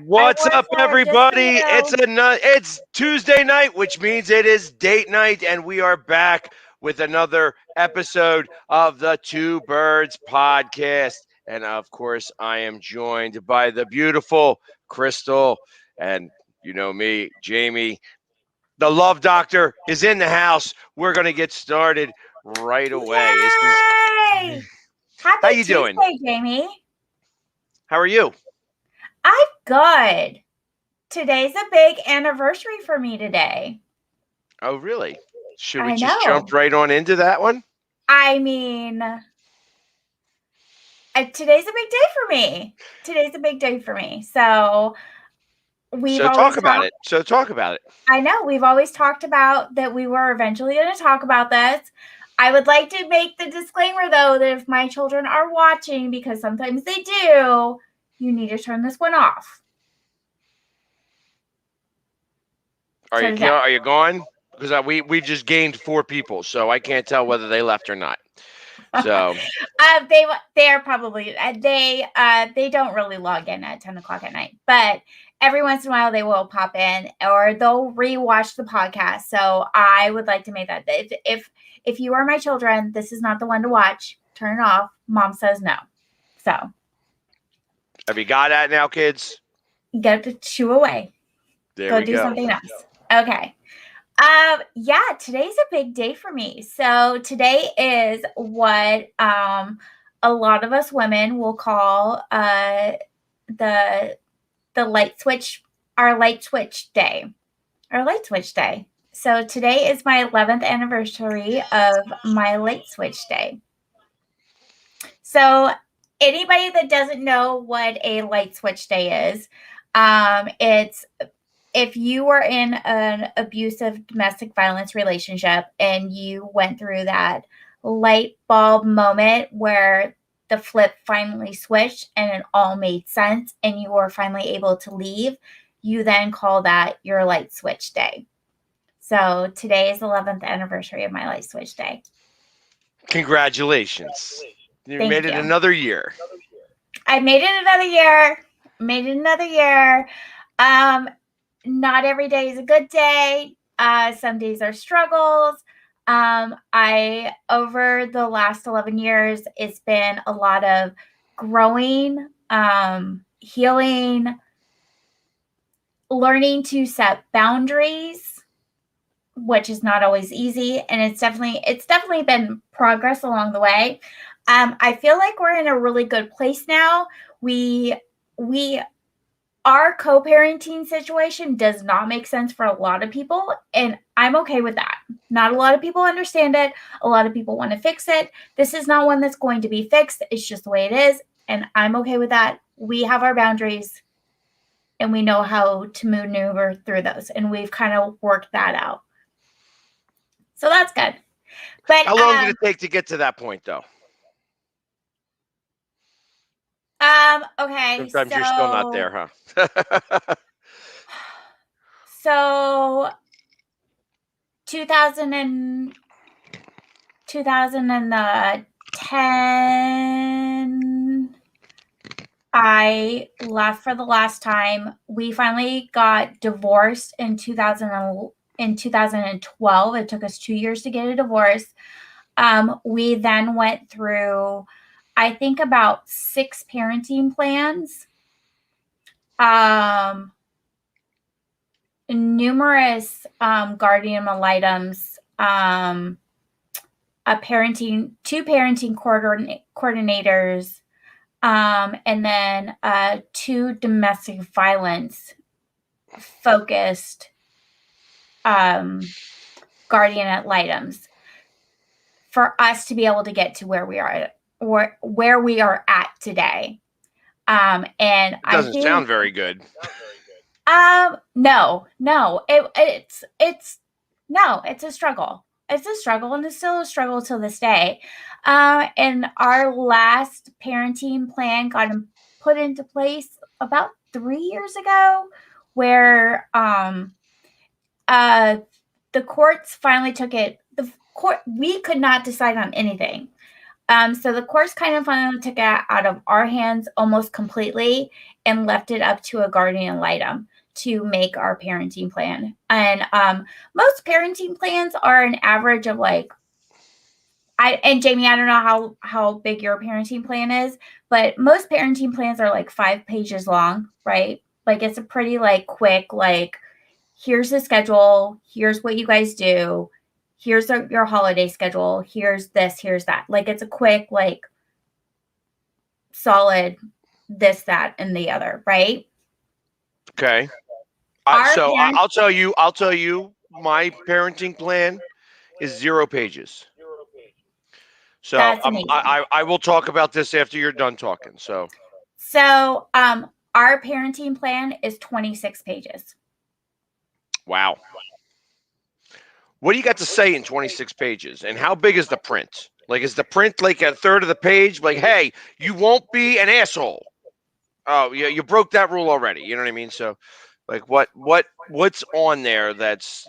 What's up, everybody? Just for you. It's Tuesday night, which means it is date night, and we are back with another episode of the Two Birds podcast. And of course, I am joined by the beautiful Crystal, and you know me, Jamie. The Love Doctor is in the house. We're gonna get started right away. Yay! Happy How you Tuesday, doing? Jamie. How are you? I'm good. Today's a big anniversary for me today. Oh, really? Should we I just know. jump right on into that one? I mean, today's a big day for me. So Talk about it. I know we've always talked about that we were eventually going to talk about this. I would like to make the disclaimer, though, that if my children are watching, because sometimes they do, you need to turn this one off. Are you gone? Because we just gained 4 people, so I can't tell whether they left or not. So they are probably they don't really log in at 10 o'clock at night, but every once in a while they will pop in or they'll rewatch the podcast. So I would like to make that if you are my children, this is not the one to watch. Turn it off. Mom says no. So have you got that now, kids? Get to chew away. Go do something else. Okay. Yeah, today's a big day for me. So today is what a lot of us women will call the light switch, our light switch day. So today is my 11th anniversary of my light switch day. So anybody that doesn't know what a light switch day is, it's if you were in an abusive domestic violence relationship and you went through that light bulb moment where the flip finally switched and it all made sense and you were finally able to leave, you then call that your light switch day. So today is the 11th anniversary of my light switch day. Congratulations. You made it another year. I made it another year. Not every day is a good day. Some days are struggles. Over the last 11 years, it's been a lot of growing, healing, learning to set boundaries, which is not always easy. And it's definitely been progress along the way. I feel like we're in a really good place now. Our co-parenting situation does not make sense for a lot of people, and I'm okay with that. Not a lot of people understand it. A lot of people want to fix it. This is not one that's going to be fixed. It's just the way it is, and I'm okay with that. We have our boundaries, and we know how to maneuver through those, and we've kind of worked that out. So that's good. But how long did it take to get to that point, though? Okay. Sometimes you're still not there, huh? So 2010, I left for the last time. We finally got divorced in 2012. It took us 2 years to get a divorce. We then went through, I think, about 6 parenting plans, numerous guardian ad litems, 2 parenting coordinators, and then 2 domestic violence focused guardian ad litems for us to be able to get to where we are at today. And it doesn't sound very good. No, it's a struggle. It's a struggle, and it's still a struggle to this day. And our last parenting plan got put into place about 3 years ago, where the courts finally took it. We could not decide on anything. So the course kind of finally took it out of our hands almost completely and left it up to a guardian ad litem to make our parenting plan. And most parenting plans are an average of like, and Jamie, I don't know how big your parenting plan is, but most parenting plans are like 5 pages long, right? Like it's a pretty like quick like, here's the schedule, here's what you guys do, here's your holiday schedule, here's this, here's that. Like it's a quick like solid this, that, and the other, right? Okay. Our So parents, I'll tell you, my parenting plan is 0 pages. So that's amazing. I will talk about this after you're done talking. So So our parenting plan is 26 pages. wow, what do you got to say in 26 pages? And how big is the print? Like, is the print like a third of the page? Like, hey, you won't be an asshole. Oh, yeah, you broke that rule already. You know what I mean? So, like, what's on there that's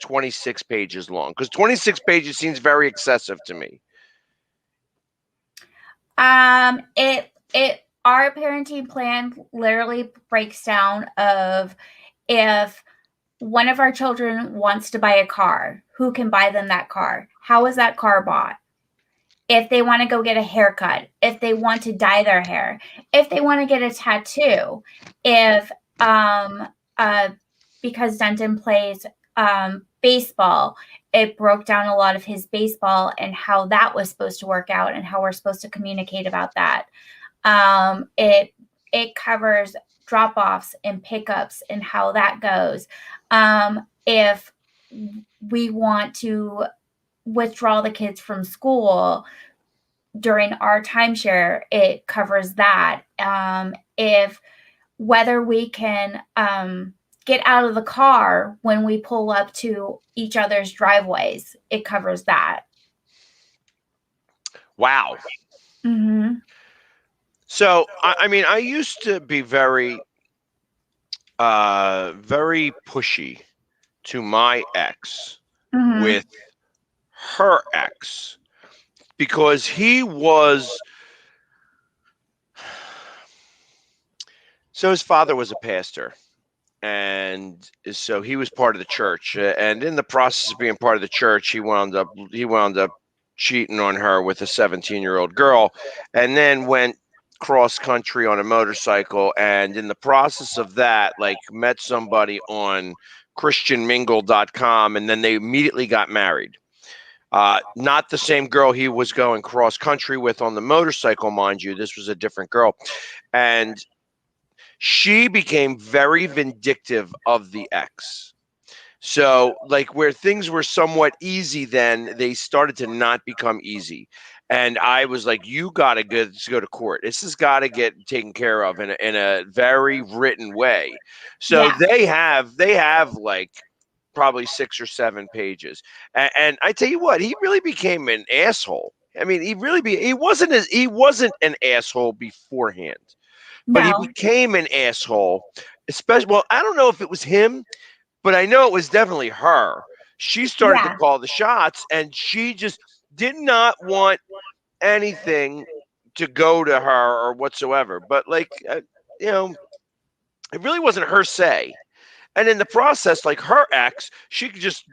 26 pages long? Because 26 pages seems very excessive to me. It our parenting plan literally breaks down of if one of our children wants to buy a car, who can buy them that car? How is that car bought? If they want to go get a haircut, if they want to dye their hair, if they want to get a tattoo, if uh because Denton plays baseball, it broke down a lot of his baseball and how that was supposed to work out and how we're supposed to communicate about that. It covers drop offs and pickups and how that goes. If we want to withdraw the kids from school during our timeshare, it covers that. If whether we can get out of the car when we pull up to each other's driveways, it covers that. Wow. Mm-hmm. So, I mean, I used to be very pushy to my ex Mm-hmm. with her ex because he was. So his father was a pastor, and so he was part of the church. And in the process of being part of the church, he wound up cheating on her with a 17-year-old girl, and then went cross country on a motorcycle. And in the process of that, like met somebody on christianmingle.com, and then they immediately got married. Not the same girl he was going cross country with on the motorcycle, mind you. This was a different girl. And she became very vindictive of the ex. So, like, where things were somewhat easy, then they started to not become easy. And I was like, you got to go to court. This has got to get taken care of in a very written way. So Yeah. they have like probably 6 or 7 pages. And I tell you what, he really became an asshole. I mean, he wasn't an asshole beforehand, but he No. became an asshole. Especially, well, I don't know if it was him, but I know it was definitely her. She started to Yeah. call the shots, and she just did not want anything to go to her or whatsoever. But like, you know, it really wasn't her say. And in the process, like her ex, she could just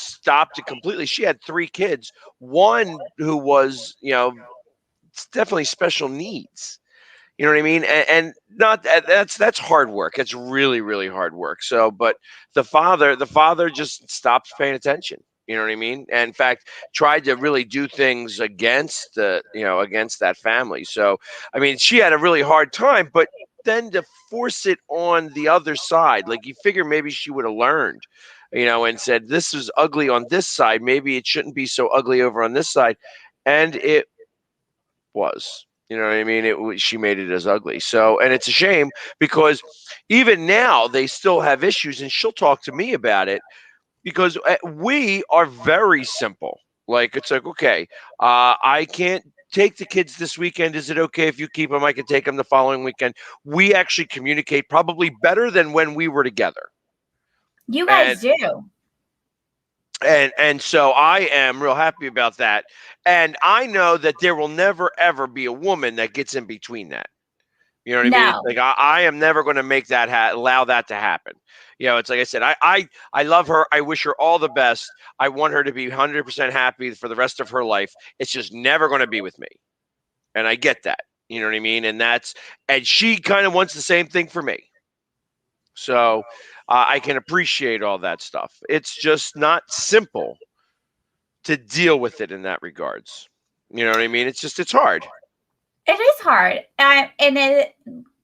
stopped it completely. She had 3 kids, one who was, definitely special needs. You know what I mean? And not that's hard work. It's really, really hard work. So, but the father just stopped paying attention. You know what I mean? And in fact, tried to really do things against that family. So, I mean, she had a really hard time, but then to force it on the other side, like you figure maybe she would have learned, and said, this is ugly on this side. Maybe it shouldn't be so ugly over on this side. And it was. You know what I mean? She made it as ugly. So, and it's a shame because even now they still have issues, and she'll talk to me about it because we are very simple. Like it's like, okay, I can't take the kids this weekend. Is it okay if you keep them? I can take them the following weekend. We actually communicate probably better than when we were together. You And guys do. And so I am real happy about that. And I know that there will never ever be a woman that gets in between that. You know what I mean? It's No. like I am never going to make that allow that to happen. It's like I said, I love her. I wish her all the best. I want her to be 100% happy for the rest of her life. It's just never going to be with me, and I get that. You know what I mean? And she kind of wants the same thing for me. So I can appreciate all that stuff. It's just not simple to deal with it in that regards. You know what I mean? It's hard. It is hard. And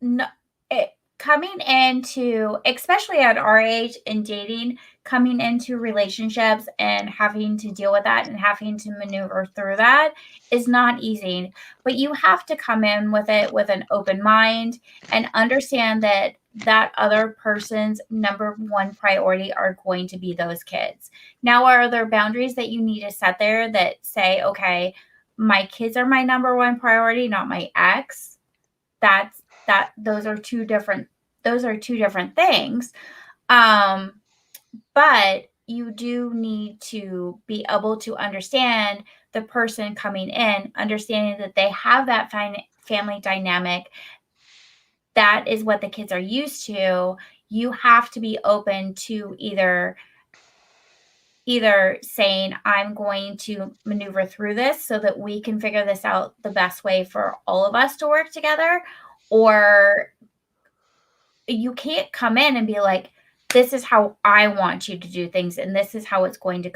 no, it coming into, especially at our age in dating, coming into relationships and having to deal with that and having to maneuver through that is not easy. But you have to come in with it with an open mind and understand that that other person's number one priority are going to be those kids. Now, are there boundaries that you need to set there that say, okay, my kids are my number one priority, not my ex? That's that those are two different things. Um, but you do need to be able to understand the person coming in, understanding that they have that family dynamic. That is what the kids are used to. You have to be open to either saying, I'm going to maneuver through this so that we can figure this out the best way for all of us to work together, or you can't come in and be like, this is how I want you to do things and this is how it's going to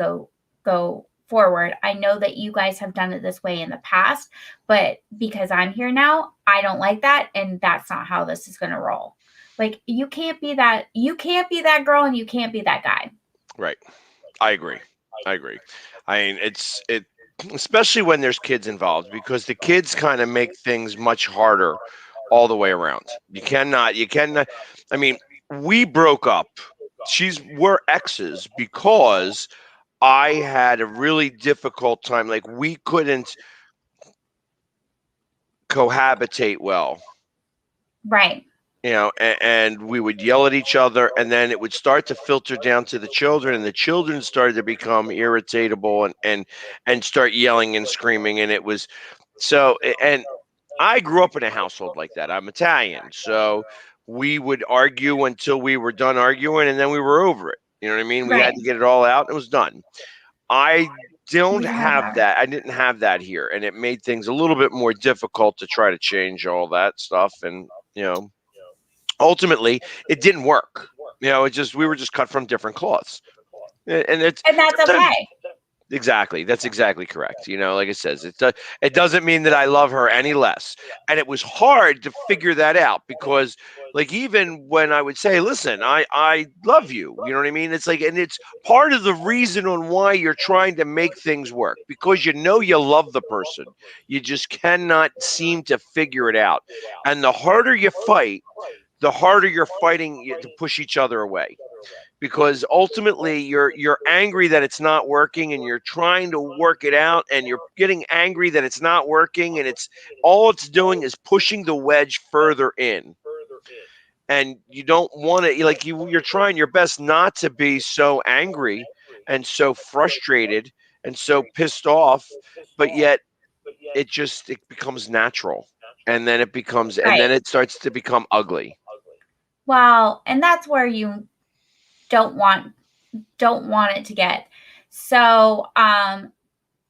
go forward. I know that you guys have done it this way in the past, but because I'm here now, I don't like that, and that's not how this is going to roll. Like, you can't be that girl and you can't be that guy. Right. I agree. I agree. I mean, especially when there's kids involved, because the kids kind of make things much harder all the way around. You cannot. I mean, we broke up. We're exes because I had a really difficult time. Like, we couldn't cohabitate well. Right. And we would yell at each other, and then it would start to filter down to the children, and the children started to become irritable and start yelling and screaming, and it was so. And I grew up in a household like that. I'm Italian, so we would argue until we were done arguing, and then we were over it. You know what I mean? We had Right. to get it all out, and it was done. I don't We have have that. that. I didn't have that here, and it made things a little bit more difficult to try to change all that stuff. And ultimately, it didn't work. It just we were just cut from different cloths, and it's And that's sometimes okay. exactly that's exactly correct. Like it says, it doesn't mean that I love her any less, and it was hard to figure that out because. Like, even when I would say, listen, I love you, you know what I mean? It's like, and it's part of the reason on why you're trying to make things work, because you love the person. You just cannot seem to figure it out. And the harder you fight, the harder you're fighting to push each other away, because ultimately you're angry that it's not working, and you're trying to work it out, and you're getting angry that it's not working, and it's doing is pushing the wedge further in. And you don't want to, like, you're trying your best not to be so angry and so frustrated and so pissed off, but yet it becomes natural, and then Right. it starts to become ugly. Well, and that's where you don't want don't want it to get. So,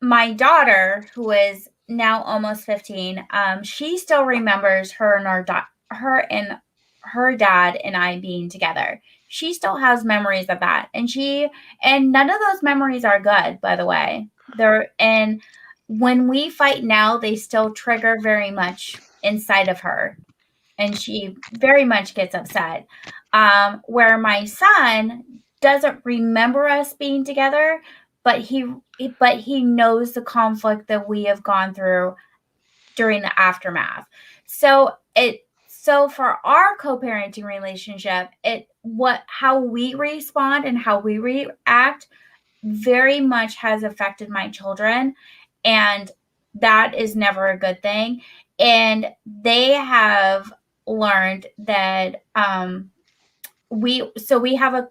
my daughter, who is now almost 15, she still remembers her and her dad and I being together. She still has memories of that, and none of those memories are good, by the way. And when we fight now, they still trigger very much inside of her, and she very much gets upset. Where my son doesn't remember us being together, but he knows the conflict that we have gone through during the aftermath. So for our co-parenting relationship, it what how we respond and how we react very much has affected my children, and that is never a good thing. And they have learned that we have a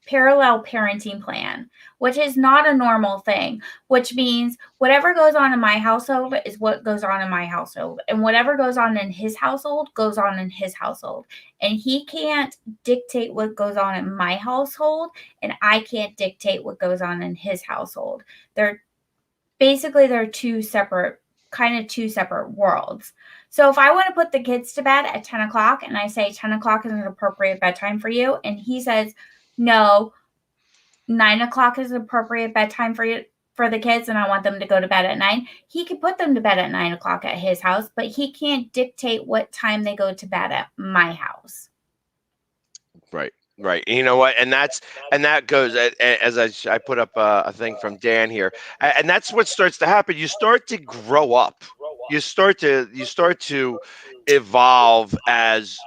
parallel parenting plan, which is not a normal thing, which means whatever goes on in my household is what goes on in my household, and whatever goes on in his household goes on in his household. And he can't dictate what goes on in my household, and I can't dictate what goes on in his household. They're basically they're two separate worlds. So if I want to put the kids to bed at 10 o'clock and I say 10 o'clock is an appropriate bedtime for you, and he says, no, 9 o'clock is an appropriate bedtime for you for the kids, and I want them to go to bed at 9, he could put them to bed at 9 o'clock at his house, but he can't dictate what time they go to bed at my house. Right. Right. You know what? And that goes as I put up a thing from Dan here, and that's what starts to happen. You start to grow up. You start to evolve as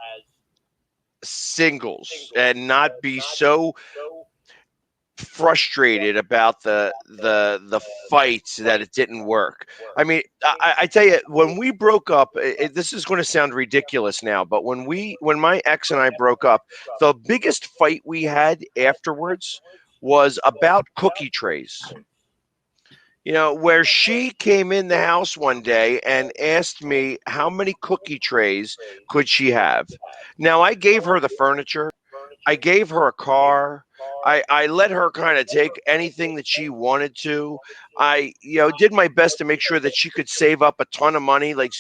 singles and not be so frustrated about the fights that it didn't work. I mean, I tell you, when we broke up, this is going to sound ridiculous now, but when my ex and I broke up, the biggest fight we had afterwards was about cookie trays. Where she came in the house one day and asked me how many cookie trays could she have. Now, I gave her the furniture. I gave her a car. I let her kind of take anything that she wanted to. I, did my best to make sure that she could save up a ton of money. Like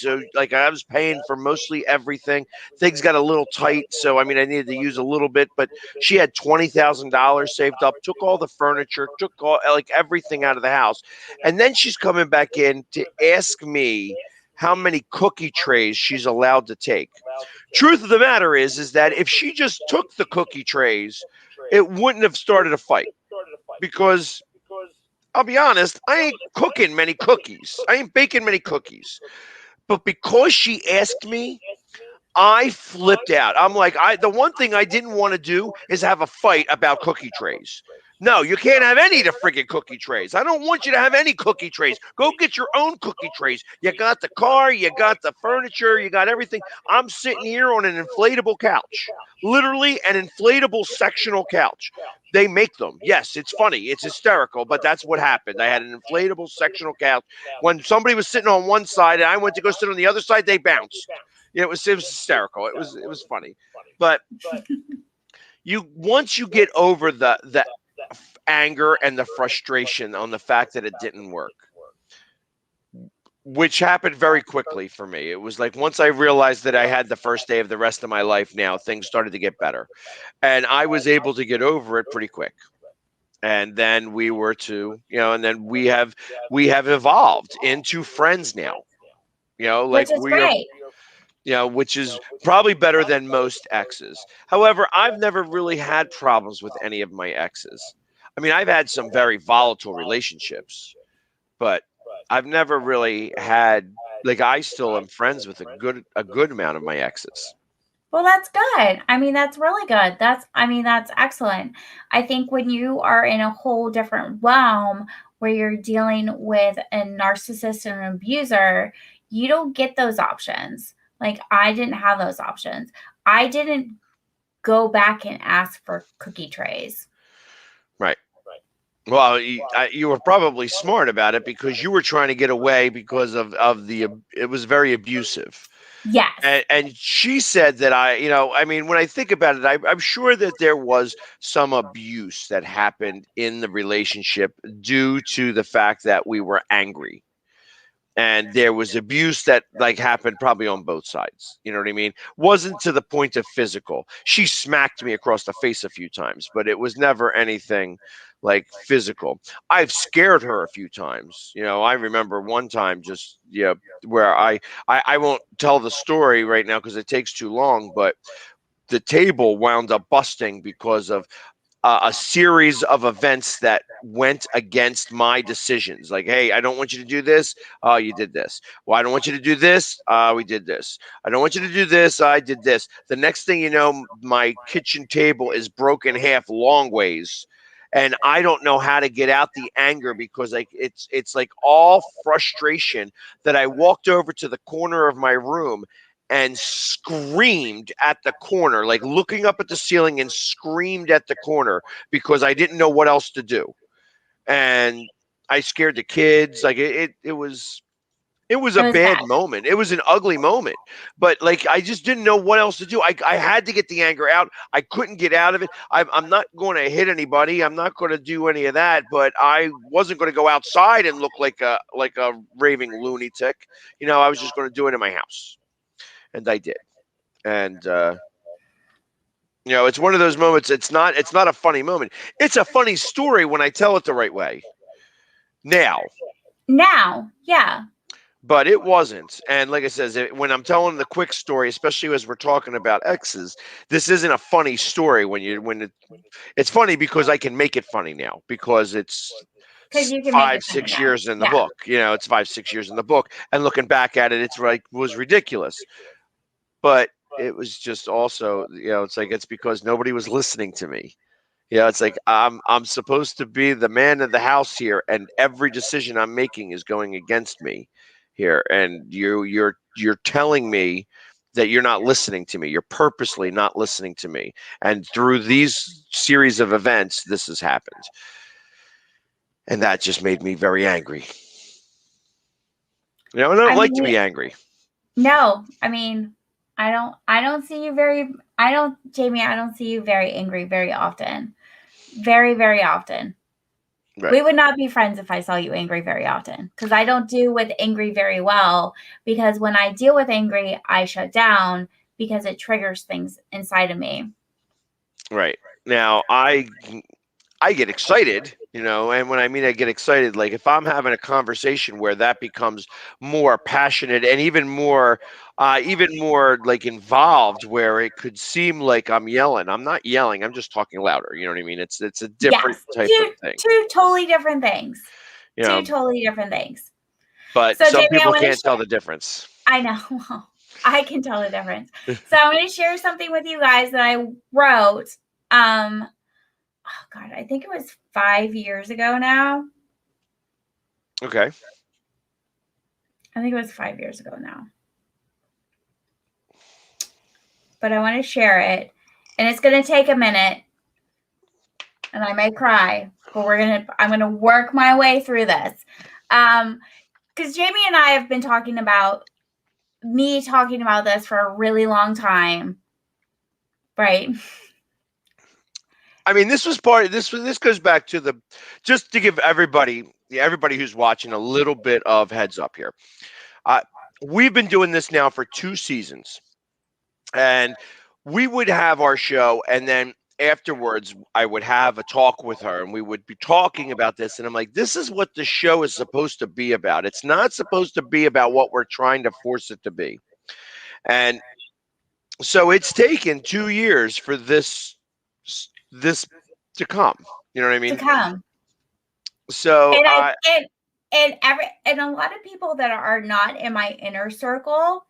I was paying for mostly everything. Things got a little tight. So, I mean, I needed to use a little bit, but she had $20,000 saved up, took all the furniture, took all, like everything out of the house. And then she's coming back in to ask me how many cookie trays she's allowed to take. Truth of the matter is that if she just took the cookie trays, it wouldn't have started a fight, because I'll be honest, I ain't cooking many cookies. I ain't baking many cookies. But because she asked me, I flipped out. I'm like, the one thing I didn't want to do is have a fight about cookie trays. No, you can't have any of the friggin' cookie trays. I don't want you to have any cookie trays. Go get your own cookie trays. You got the car, you got the furniture, you got everything. I'm sitting here on an inflatable couch, literally an inflatable sectional couch. They make them. Yes, it's funny. It's hysterical, but that's what happened. I had an inflatable sectional couch. When somebody was sitting on one side and I went to go sit on the other side, they bounced. It was hysterical. It was funny. But once you get over the anger and the frustration on the fact that it didn't work, which happened very quickly for me. It was like once I realized that I had the first day of the rest of my life now, things started to get better. And I was able to get over it pretty quick. And then and then we have evolved into friends now. Which Like is we are, great. which is probably better than most exes. However, I've never really had problems with any of my exes. I mean, I've had some very volatile relationships, but I've never really had, like, I still am friends with a good amount of my exes. Well, that's good. I mean, that's really good. That's excellent. I think when you are in a whole different realm where you're dealing with a narcissist and an abuser, you don't get those options. Like, I didn't have those options. I didn't go back and ask for cookie trays. Right. Well, you were probably smart about it because you were trying to get away because of it was very abusive. Yes. And she said that I mean, when I think about it, I'm sure that there was some abuse that happened in the relationship due to the fact that we were angry. And there was abuse that like happened probably on both sides. You know what I mean? Wasn't to the point of physical. She smacked me across the face a few times, but it was never anything like physical. I've scared her a few times. I remember one time just where I won't tell the story right now because it takes too long, but the table wound up busting because of a series of events that went against my decisions. Like, hey, I don't want you to do this. Oh, you did this. Well, I don't want you to do this. We did this. I don't want you to do this. I did this. The next thing you know, my kitchen table is broken half long ways. And I don't know how to get out the anger because like it's like all frustration that I walked over to the corner of my room and screamed at the corner, like looking up at the ceiling and screamed at the corner because I didn't know what else to do. And I scared the kids. Like it was It a was bad. bad moment. It was an ugly moment. But like I just didn't know what else to do. I had to get the anger out. I couldn't get out of it. I'm not going to hit anybody. I'm not going to do any of that. But I wasn't going to go outside and look like a raving lunatic. I was just going to do it in my house, and I did. And it's one of those moments. It's not a funny moment. It's a funny story when I tell it the right way. Now, Now, yeah. but it wasn't. And like I says, when I'm telling the quick story, especially as we're talking about exes, this isn't a funny story. It's funny because I can make it funny now because it's Because you can make five, it funny six now. years in the Yeah. book. It's 5, 6 years in the book, and looking back at it, it's like was ridiculous. But it was just also, it's because nobody was listening to me. It's like I'm supposed to be the man of the house here, and every decision I'm making is going against me here. And you're telling me that you're not listening to me. You're purposely not listening to me. And through these series of events, this has happened. And that just made me very angry. And I I don't like to mean, be angry. no. I mean, I don't see you very. Jamie. I don't see you very angry very often. Very, very often. Right. We would not be friends if I saw you angry very often because I don't deal with angry very well. Because when I deal with angry, I shut down because it triggers things inside of me. Right. Now I get excited, and when I mean I get excited, like if I'm having a conversation where that becomes more passionate and even more like involved, where it could seem like I'm yelling. I'm not yelling. I'm just talking louder. You know what I mean? It's a different Yes, type of two thing, two totally different things. you Two know. totally different things. But So, some Jamie, I people want to can't tell share. the difference. I know. Well, I can tell the difference. So, I'm going to share something with you guys that I wrote. Oh God, I think it was 5 years ago now. Okay. I think it was 5 years ago now. But I want to share it, and it's going to take a minute, and I may cry, but I'm gonna work my way through this. Because Jamie and I have been talking about this for a really long time, right? I mean, this goes back to just to give everybody who's watching a little bit of heads up here. Uh, we've been doing this now for 2 seasons, and we would have our show, and then afterwards I would have a talk with her, and we would be talking about this, and I'm like, this is what the show is supposed to be about. It's not supposed to be about what we're trying to force it to be. And so it's taken 2 years for this to come. You know what I To mean? come. So And I and a lot of people that are not in my inner circle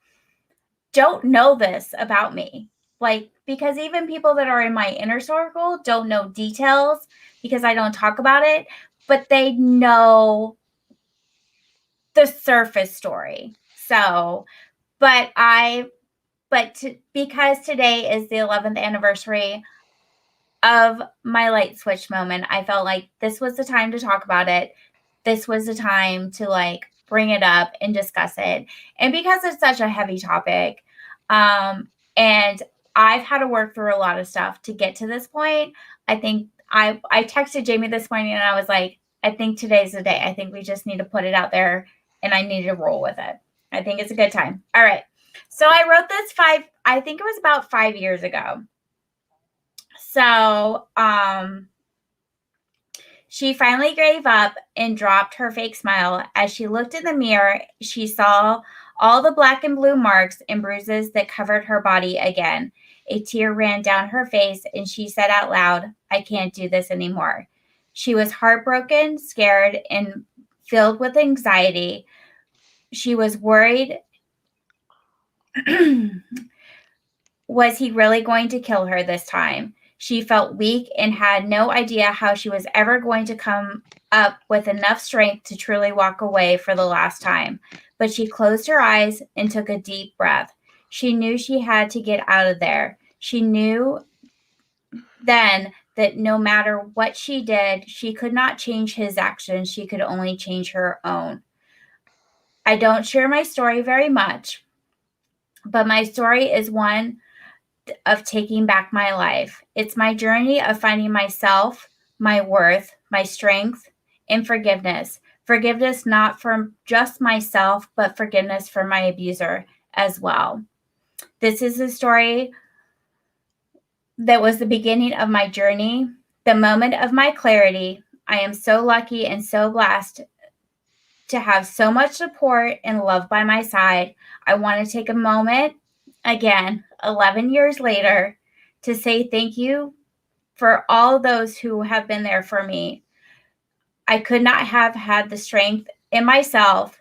don't know this about me. Like, because even people that are in my inner circle don't know details because I don't talk about it, but they know the surface story. So, but because today is the 11th anniversary of my light switch moment, I felt like this was the time to talk about it. This was the time to like bring it up and discuss it. And because it's such a heavy topic, and I've had to work through a lot of stuff to get to this point, I think I texted Jamie this morning and I was like, I think today's the day. I think we just need to put it out there and I need to roll with it. I think it's a good time. All right. So I wrote this I think it was about 5 years ago. So, she finally gave up and dropped her fake smile. As she looked in the mirror, she saw all the black and blue marks and bruises that covered her body again. A tear ran down her face, and she said out loud, I can't do this anymore. She was heartbroken, scared, and filled with anxiety. She was worried. Was he really going to kill her this time? She felt weak and had no idea how she was ever going to come up with enough strength to truly walk away for the last time. But she closed her eyes and took a deep breath. She knew she had to get out of there. She knew then that no matter what she did, she could not change his actions. She could only change her own. I don't share my story very much, but my story is one of taking back my life. It's my journey of finding myself, my worth, my strength, and forgiveness. Forgiveness not from just myself, but forgiveness for my abuser as well. This is a story that was the beginning of my journey, the moment of my clarity. I am so lucky and so blessed to have so much support and love by my side. I want to take a moment, again, 11 years later, to say thank you for all those who have been there for me. I could not have had the strength in myself.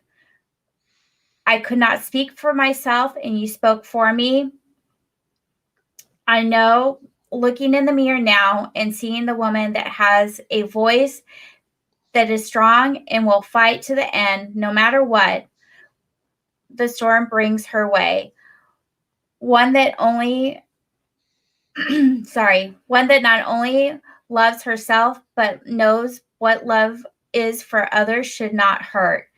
I could not speak for myself, and you spoke for me. I know looking in the mirror now and seeing the woman that has a voice that is strong and will fight to the end, no matter what the storm brings her way. One that only, one that not only loves herself, but knows what love is for others should not hurt.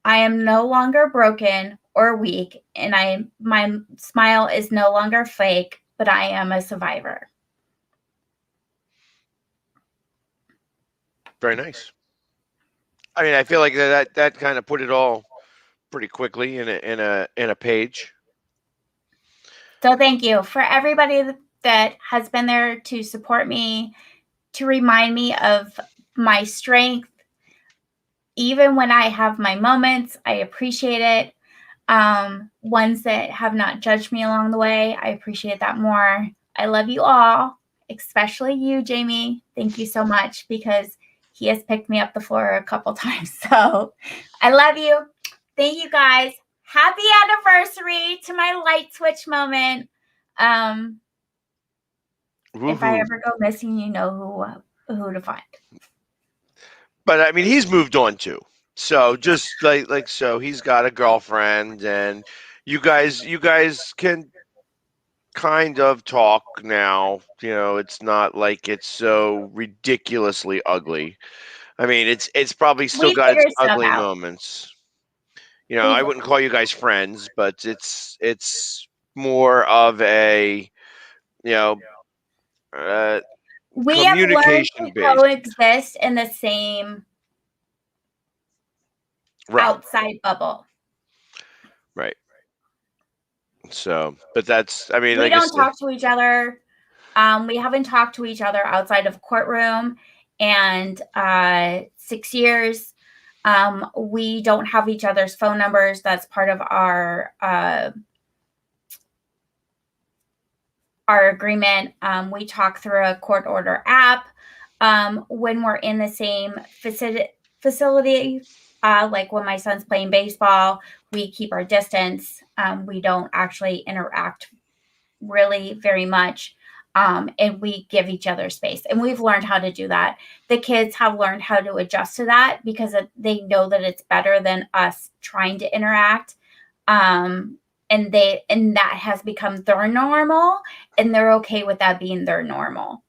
I am no longer broken or weak, and my smile is no longer fake, but I am a survivor. Very nice. I mean, I feel like that kind of put it all pretty quickly in a page. So thank you for everybody that has been there to support me, to remind me of my strength. Even when I have my moments, I appreciate it. Ones that have not judged me along the way, I appreciate that more. I love you all, especially you, Jamie. Thank you so much because he has picked me up the floor a couple times. So I love you. Thank you guys. Happy anniversary to my light switch moment. If I Woohoo! ever go missing, you know who to find. But I mean, he's moved on too. So just like so, he's got a girlfriend, and you guys can kind of talk now. It's not like it's so ridiculously ugly. I mean, it's probably still We got its figured stuff ugly out. moments. I We've wouldn't call you guys friends, but it's more of a you know uh, we have learned communication to based. coexist in the same Right, outside bubble. right. So, but that's, I mean, We like I don't said, talk to each other. We haven't talked to each other outside of courtroom and 6 years. We don't have each other's phone numbers. That's part of our agreement. We talk through a court order app. When we're in the same facility, like when my son's playing baseball, we keep our distance. We don't actually interact really very much. And we give each other space. And we've learned how to do that. The kids have learned how to adjust to that because they know that it's better than us trying to interact. And that has become their normal, and they're okay with that being their normal.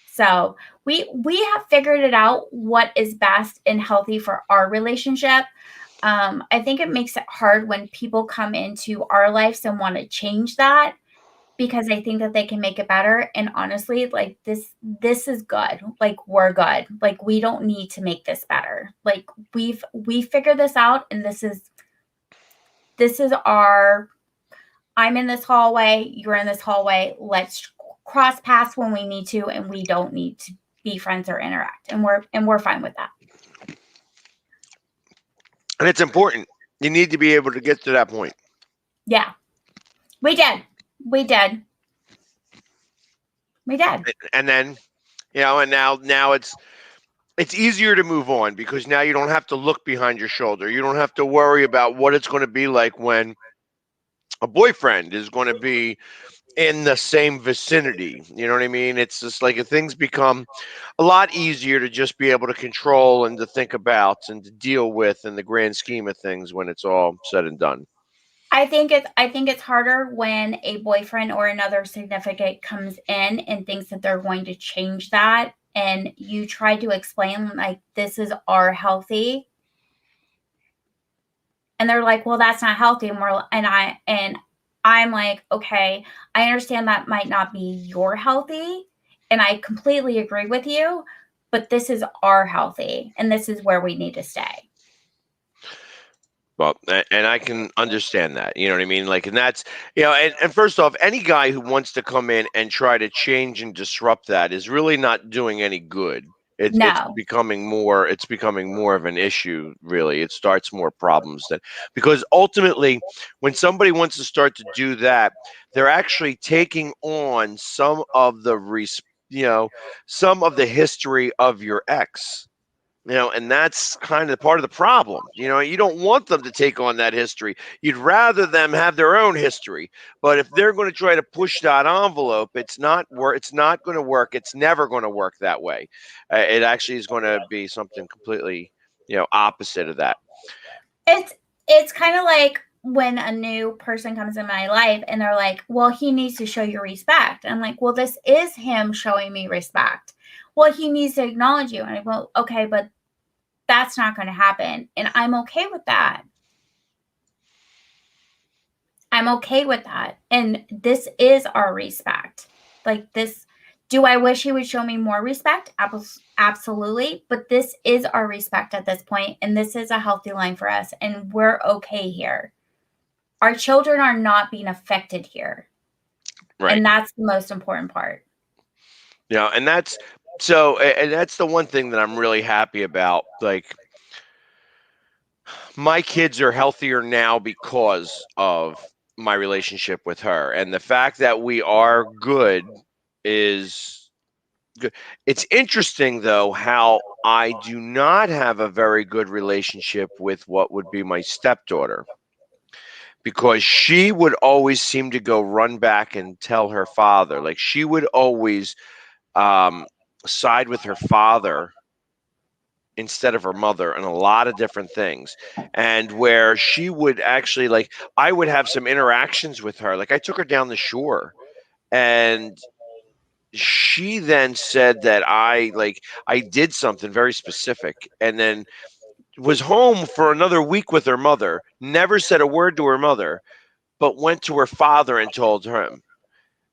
So we have figured it out what is best and healthy for our relationship. I think it makes it hard when people come into our lives and want to change that because I think that they can make it better. And honestly, like this is good. Like we're good. Like we don't need to make this better. Like we figured this out, and this is our I'm in this hallway, you're in this hallway. Let's cross paths when we need to, and we don't need to be friends or interact. And we're fine with that. and it's important. You need to be able to get to that point. Yeah. We did. We did. We did. And then, and now it's easier to move on because now you don't have to look behind your shoulder. You don't have to worry about what it's going to be like when a boyfriend is going to be in the same vicinity. You know what I mean? It's just like if things become a lot easier to just be able to control and to think about and to deal with in the grand scheme of things when it's all said and done. I think it's harder when a boyfriend or another significant comes in and thinks that they're going to change that, and you try to explain like this is our healthy, and they're like, well, that's not healthy, and I'm like, okay, I understand that might not be your healthy, and I completely agree with you, but this is our healthy, and this is where we need to stay. Well, and I can understand that. You know what I mean? Like, and that's, and first off, any guy who wants to come in and try to change and disrupt that is really not doing any good. It's No. becoming more of an issue, really. It starts more problems than, because ultimately, when somebody wants to start to do that, they're actually taking on some of the history of your ex. And that's kind of part of the problem. You don't want them to take on that history. You'd rather them have their own history. But if they're going to try to push that envelope, it's not going to work. It's never going to work that way. It actually is going to be something completely, opposite of that. It's kind of like when a new person comes in my life and they're like, well, he needs to show you respect. I'm like, well, this is him showing me respect. Well, he needs to acknowledge you. And I go, okay, but that's not going to happen. And I'm okay with that. I'm okay with that. And this is our respect. Like this, do I wish he would show me more respect? Absolutely. But this is our respect at this point, and this is a healthy line for us, and we're okay here. Our children are not being affected here. Right. And that's the most important part. And that's the one thing that I'm really happy about. Like, my kids are healthier now because of my relationship with her, and the fact that we are good is good. It's interesting, though, how I do not have a very good relationship with what would be my stepdaughter, because she would always seem to go run back and tell her father. Like, she would always um, side with her father instead of her mother and a lot of different things. And where she would actually, like, I would have some interactions with her. Like, I took her down the shore, and she then said that I did something very specific, and then was home for another week with her mother, never said a word to her mother, but went to her father and told him.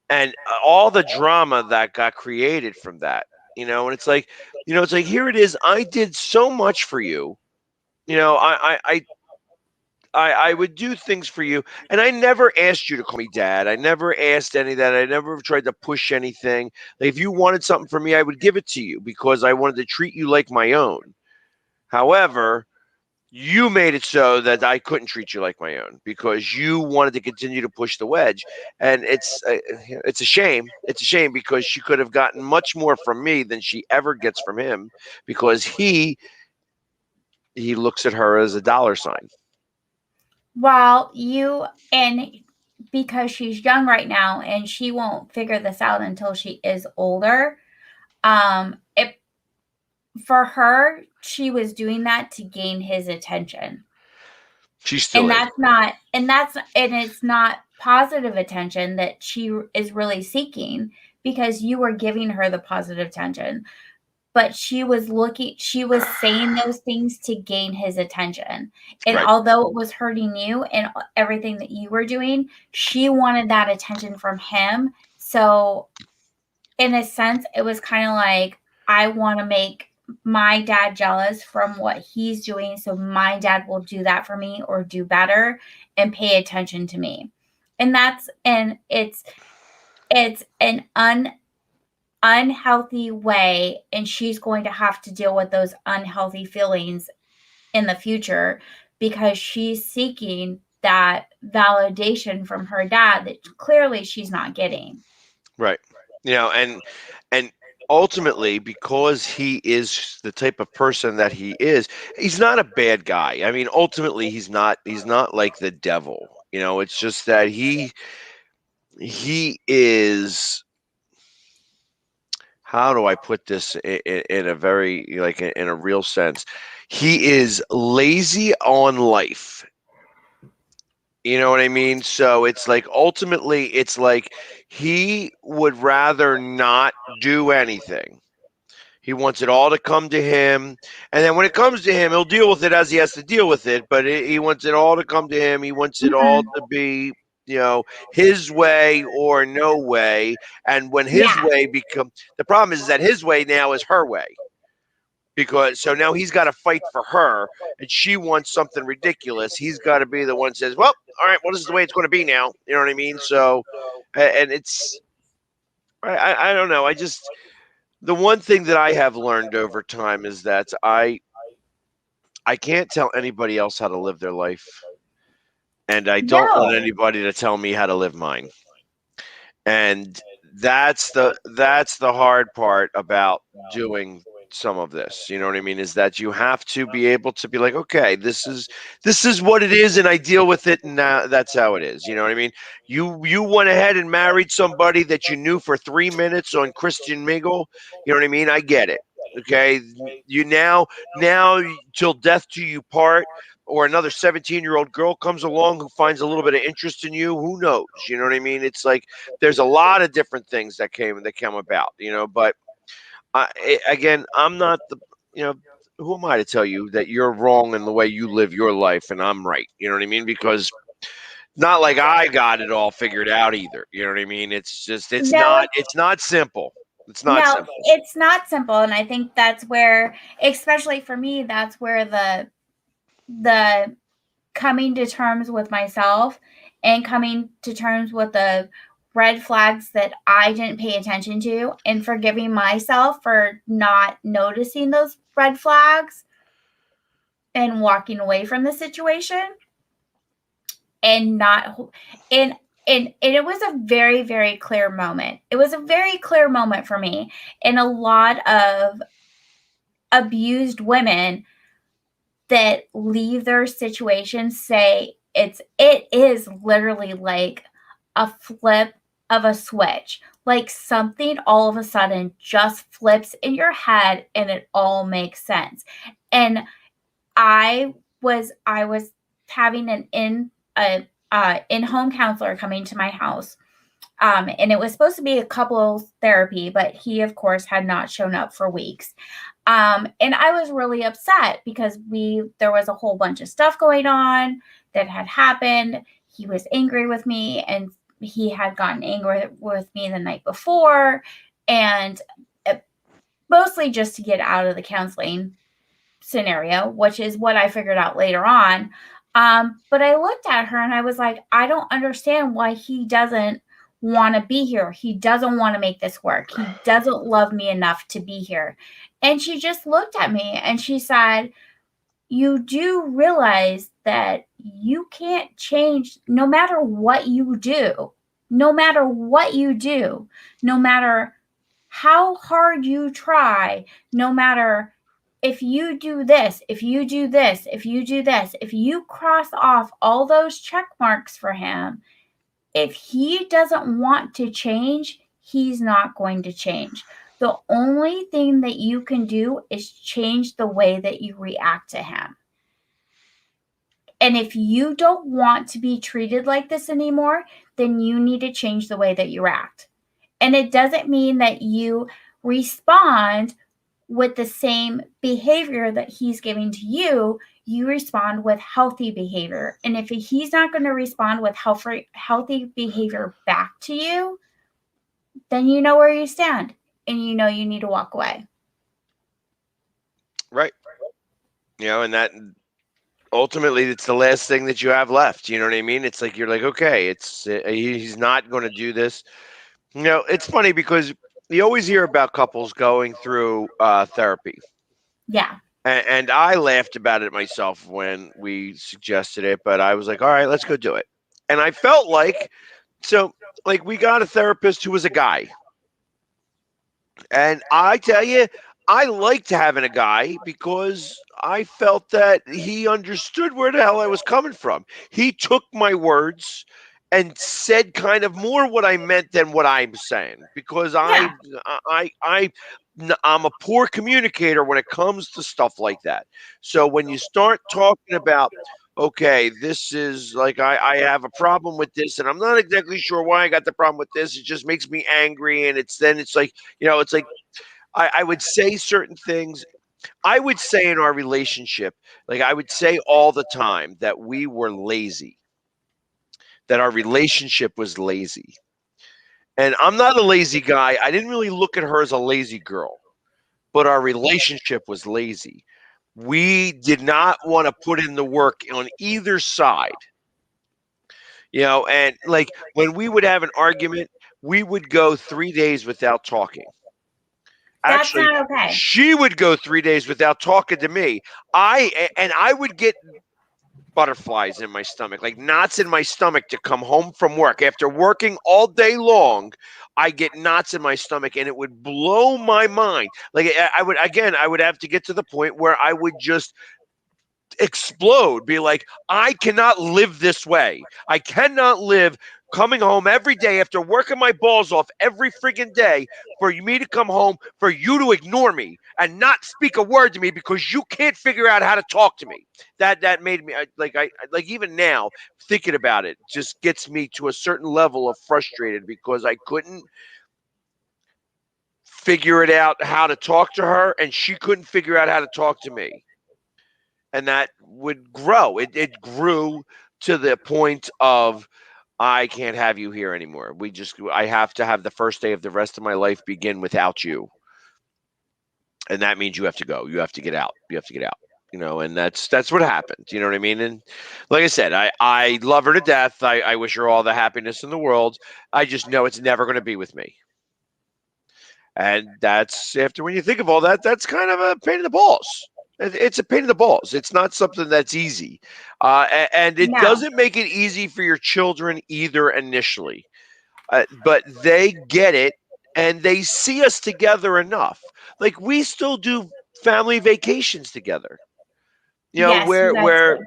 And all the drama that got created from that, and it's like, here it is. I did so much for you. I would do things for you, and I never asked you to call me dad. I never asked any of that. I never tried to push anything. Like, if you wanted something from me, I would give it to you because I wanted to treat you like my own. However, you made it so that I couldn't treat you like my own because you wanted to continue to push the wedge, and it's a shame. It's a shame because she could have gotten much more from me than she ever gets from him, because he looks at her as a dollar sign. Well, and because she's young right now and she won't figure this out until she is older, it for her, she was doing that to gain his attention. She still And is. it's not positive attention that she is really seeking, because you were giving her the positive attention, but she was saying those things to gain his attention. And Right. although it was hurting you and everything that you were doing, she wanted that attention from him. So in a sense, it was kind of like, I want to make my dad jealous from what he's doing, so my dad will do that for me or do better and pay attention to me. And it's an unhealthy way, and she's going to have to deal with those unhealthy feelings in the future, because she's seeking that validation from her dad that clearly she's not getting. Right. And ultimately, because he is the type of person that he is, he's not a bad guy. I mean, ultimately, he's not like the devil. It's just that he is, how do I put this in a very, like, in a real sense? He is lazy on life. You know what I mean? So it's like ultimately, it's like he would rather not do anything. He wants it all to come to him, and then when it comes to him, he'll deal with it as he has to deal with it. But he wants it all to come to him. He wants it all Mhm. to be, his way or no way. And when his Yeah. way become the problem is that his way now is her way, because so now he's got to fight for her, and she wants something ridiculous. He's got to be the one that says, "Well, all right, well, this is the way it's going to be now." You know what I mean? So, and it's I don't know. I just the one thing that I have learned over time is that I can't tell anybody else how to live their life, and I don't want No. anybody to tell me how to live mine. And that's the hard part about doing some of this. You know what I mean? Is that you have to be able to be like, okay, this is what it is, and I deal with it, and now that's how it is. You know what I mean? You went ahead and married somebody that you knew for 3 minutes on Christian Mingle. You know what I mean? I get it. Okay, you now till death do you part, or another 17-year-old girl comes along who finds a little bit of interest in you. Who knows? You know what I mean? It's like there's a lot of different things that come about, but again, I'm not you know who am I to tell you that you're wrong in the way you live your life and I'm right? You know what I mean? Because not like I got it all figured out either. You know what I mean? It's just No, it's not simple. It's not no, simple. it's not simple, and I think that's where, especially for me, that's where the coming to terms with myself and coming to terms with the red flags that I didn't pay attention to and forgiving myself for not noticing those red flags and walking away from the situation and not and and it was a very, very clear moment. It was a very clear moment for me. And a lot of abused women that leave their situation say it is literally like a flip of a switch. Like something all of a sudden just flips in your head and it all makes sense. And I was having an in-home counselor coming to my house. And it was supposed to be a couples therapy, but he, of course, had not shown up for weeks. And I was really upset because there was a whole bunch of stuff going on that had happened. He was angry with me, and he had gotten angry with me the night before, and uh, mostly just to get out of the counseling scenario, which is what I figured out later on. But I looked at her and I was like, I don't understand why he doesn't want to be here. He doesn't want to make this work. He doesn't love me enough to be here. And she just looked at me and she said, you do realize that you can't change no matter what you do, no matter what you do, no matter how hard you try, no matter if you do this, if you do this, if you do this, if you cross off all those check marks for him, if he doesn't want to change, he's not going to change. The only thing that you can do is change the way that you react to him. And if you don't want to be treated like this anymore, then you need to change the way that you act. And it doesn't mean that you respond with the same behavior that he's giving to you. You respond with healthy behavior. And if he's not going to respond with healthy behavior back to you, then you know where you stand and you know you need to walk away. Right. And that ultimately it's the last thing that you have left. You know what I mean? It's like you're like, okay, he's not going to do this. It's funny because you always hear about couples going through therapy, Yeah. and I laughed about it myself when we suggested it, but I was like, all right, let's go do it. And I felt like so like we got a therapist who was a guy, and I tell you, I liked having a guy because I felt that he understood where the hell I was coming from. He took my words and said kind of more what I meant than what I'm saying because Yeah. I'm a poor communicator when it comes to stuff like that. So when you start talking about okay, this is like I have a problem with this, and I'm not exactly sure why I got the problem with this. It just makes me angry, and it's like it's like I would say certain things. I would say in our relationship, like I would say all the time that we were lazy, that our relationship was lazy. And I'm not a lazy guy. I didn't really look at her as a lazy girl, but our relationship was lazy. We did not want to put in the work on either side, and like when we would have an argument, we would go 3 days without talking. That's Actually, not okay. she would go 3 days without talking to me. I would get butterflies in my stomach, like knots in my stomach to come home from work. After working all day long, I get knots in my stomach and it would blow my mind. Like I would have to get to the point where I would just explode, be like, I cannot live this way. I cannot live coming home every day after working my balls off every friggin' day for me to come home for you to ignore me and not speak a word to me because you can't figure out how to talk to me. That made me I like even now thinking about it just gets me to a certain level of frustrated because I couldn't figure it out how to talk to her and she couldn't figure out how to talk to me, and that would grow. It grew to the point of I can't have you here anymore. I have to have the first day of the rest of my life begin without you, and that means you have to go. You have to get out. You have to get out. And that's what happened. You know what I mean? And like I said, I love her to death. I wish her all the happiness in the world. I just know it's never going to be with me. And that's after when you think of all that, that's kind of a pain in the balls. It's a pain in the balls. It's not something that's easy. And it No. doesn't make it easy for your children either initially. But they get it and they see us together enough. Like we still do family vacations together, Yes, you guys where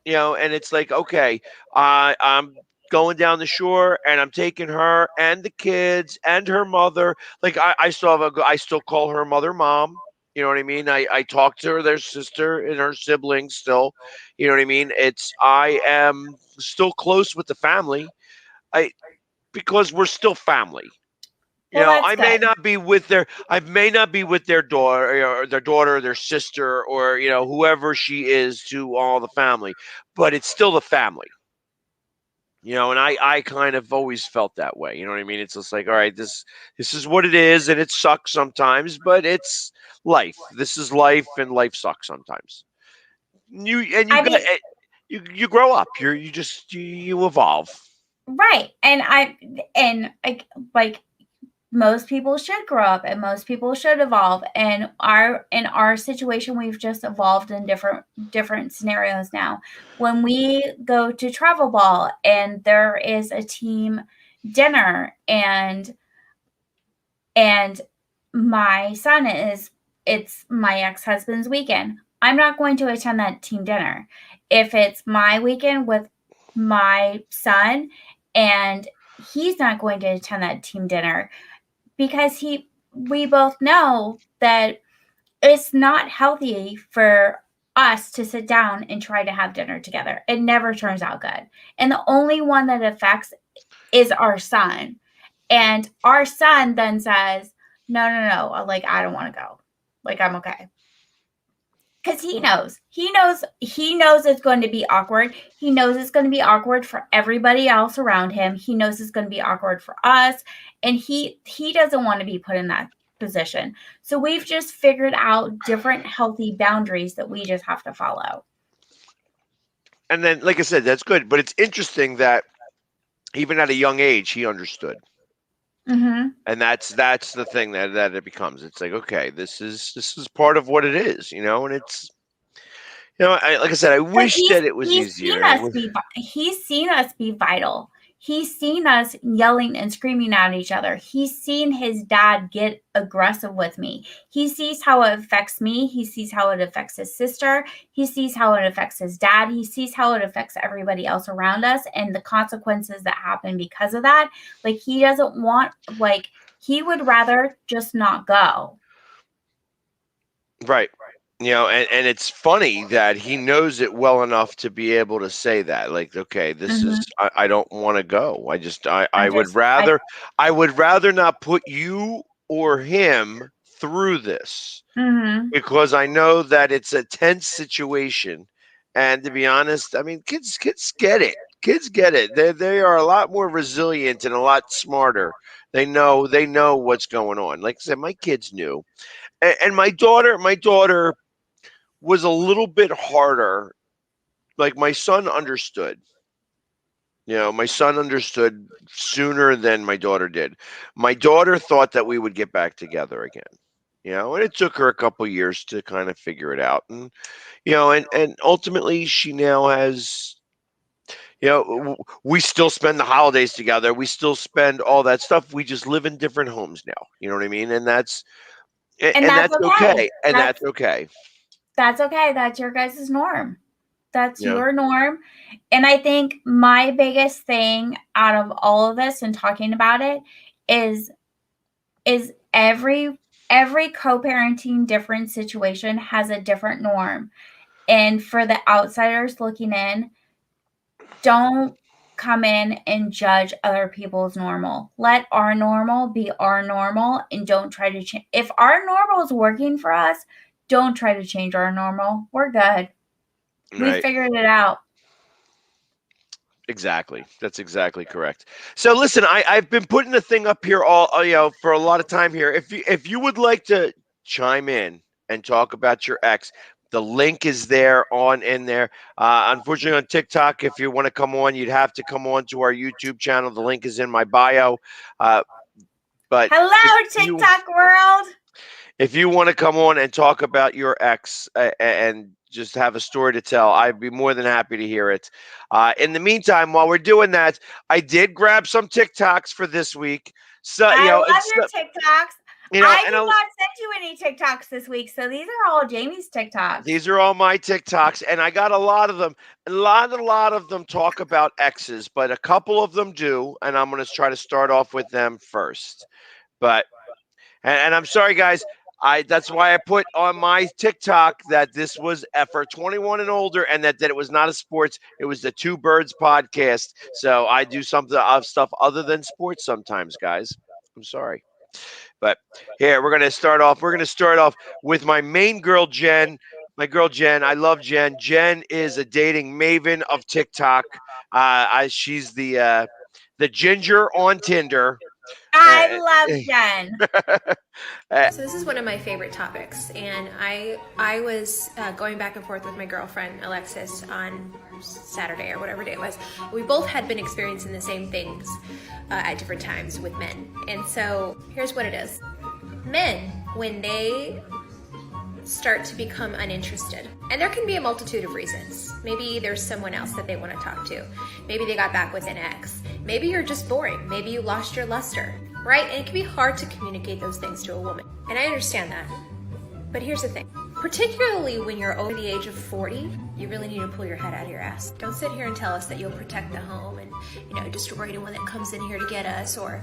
do. and it's like, okay, I'm going down the shore and I'm taking her and the kids and her mother. Like I still I still call her mother mom. You know what I mean? I talk to her, their sister and her siblings still. You know what I mean? I am still close with the family. I because we're still family. Well, that's good. I may not be with their daughter, their sister, or whoever she is to all the family, but it's still the family. And I kind of always felt that way. You know what I mean? It's just like, all right, this is what it is, and it sucks sometimes, but it's life. This is life, and life sucks sometimes. You I got mean, you grow up. You evolve. right. And most people should grow up and most people should evolve, and our in our situation we've just evolved in different scenarios now. When we go to travel ball and there is a team dinner, and my son is it's my ex-husband's weekend, I'm not going to attend that team dinner. If it's my weekend with my son and he's not going to attend that team dinner, because he we both know that it's not healthy for us to sit down and try to have dinner together. It never turns out good. And the only one that affects is our son. And our son then says, "No, no, no, like I don't want to go. Like I'm okay." Because he knows it's going to be awkward. He knows it's going to be awkward for everybody else around him. He knows it's going to be awkward for us, and he doesn't want to be put in that position. So we've just figured out different healthy boundaries that we just have to follow. And then, like I said, that's good. But it's interesting that even at a young age, he understood. Mm-hmm. And that's the thing that it becomes. It's like, okay, this is part of what it is, and it's like I said, I Because wish that it was easier. he's seen us be vital. He's seen us yelling and screaming at each other. He's seen his dad get aggressive with me. He sees how it affects me. He sees how it affects his sister. He sees how it affects his dad. He sees how it affects everybody else around us and the consequences that happen because of that. Like he doesn't want he would rather just not go. Right. and it's funny that he knows it well enough to be able to say that, like, okay, this is, Mhm. I don't want to go. I I would just I rather, not put you or him through this, Mhm. because I know that it's a tense situation. And to be honest, I mean, kids get it. Kids get it. They are a lot more resilient and a lot smarter. They know what's going on. Like I said, my kids knew, and my daughter was a little bit harder. Like, my son understood. My son understood sooner than my daughter did. My daughter thought that we would get back together again. And it took her a couple years to kind of figure it out. And ultimately she now has, we still spend the holidays together. We still spend all that stuff. We just live in different homes now. You know what I mean? And that's and and that's that's okay. okay. And that's okay. That's okay. That's your guys' norm. That's Yeah. your norm. And I think my biggest thing out of all of this and talking about it is is every co-parenting different situation has a different norm. And for the outsiders looking in, don't come in and judge other people's normal. Let our normal be our normal and don't try to change. If our normal is working for us, don't try to change our normal. We're good. We Right. figured it out. Exactly. That's exactly correct. So listen, I've been putting the thing up here all, for a lot of time here. If you would like to chime in and talk about your ex, the link is there on in there. Unfortunately, on TikTok, if you want to come on, you'd have to come on to our YouTube channel. The link is in my bio. Uh, but if Hello, you TikTok world. if you want to come on and talk about your ex, and just have a story to tell, I'd be more than happy to hear it. In the meantime, while we're doing that, I did grab some TikToks for this week. So, I love your TikToks. I and did not send you any TikToks this week, so these are all Jamie's TikToks. these are all my TikToks, and I got a lot of them. A lot of them talk about exes, but a couple of them do, and I'm going to try to start off with them first. But And I'm sorry, guys. That's why I put on my TikTok that this was for 21 and older, and that it was not a sports. It was the Two Birds podcast. So I do something of stuff other than sports sometimes, guys. I'm sorry, but here we're gonna start off. We're gonna start off with my main girl, Jen. My girl, Jen. I love Jen. Jen is a dating maven of TikTok. She's the ginger on Tinder. I Uh, love Jen. uh, So this is one of my favorite topics, and I was going back and forth with my girlfriend Alexis on Saturday or whatever day it was. We both had been experiencing the same things at different times with men, and so here's what it is: men, when they start to become uninterested, and there can be a multitude of reasons. Maybe there's someone else that they want to talk to. Maybe they got back with an ex. Maybe you're just boring. Maybe you lost your luster, right? And it can be hard to communicate those things to a woman. And I understand that. But here's the thing. Particularly when you're over the age of 40, you really need to pull your head out of your ass. Don't sit here and tell us that you'll protect the home and, destroy anyone that comes in here to get us, or,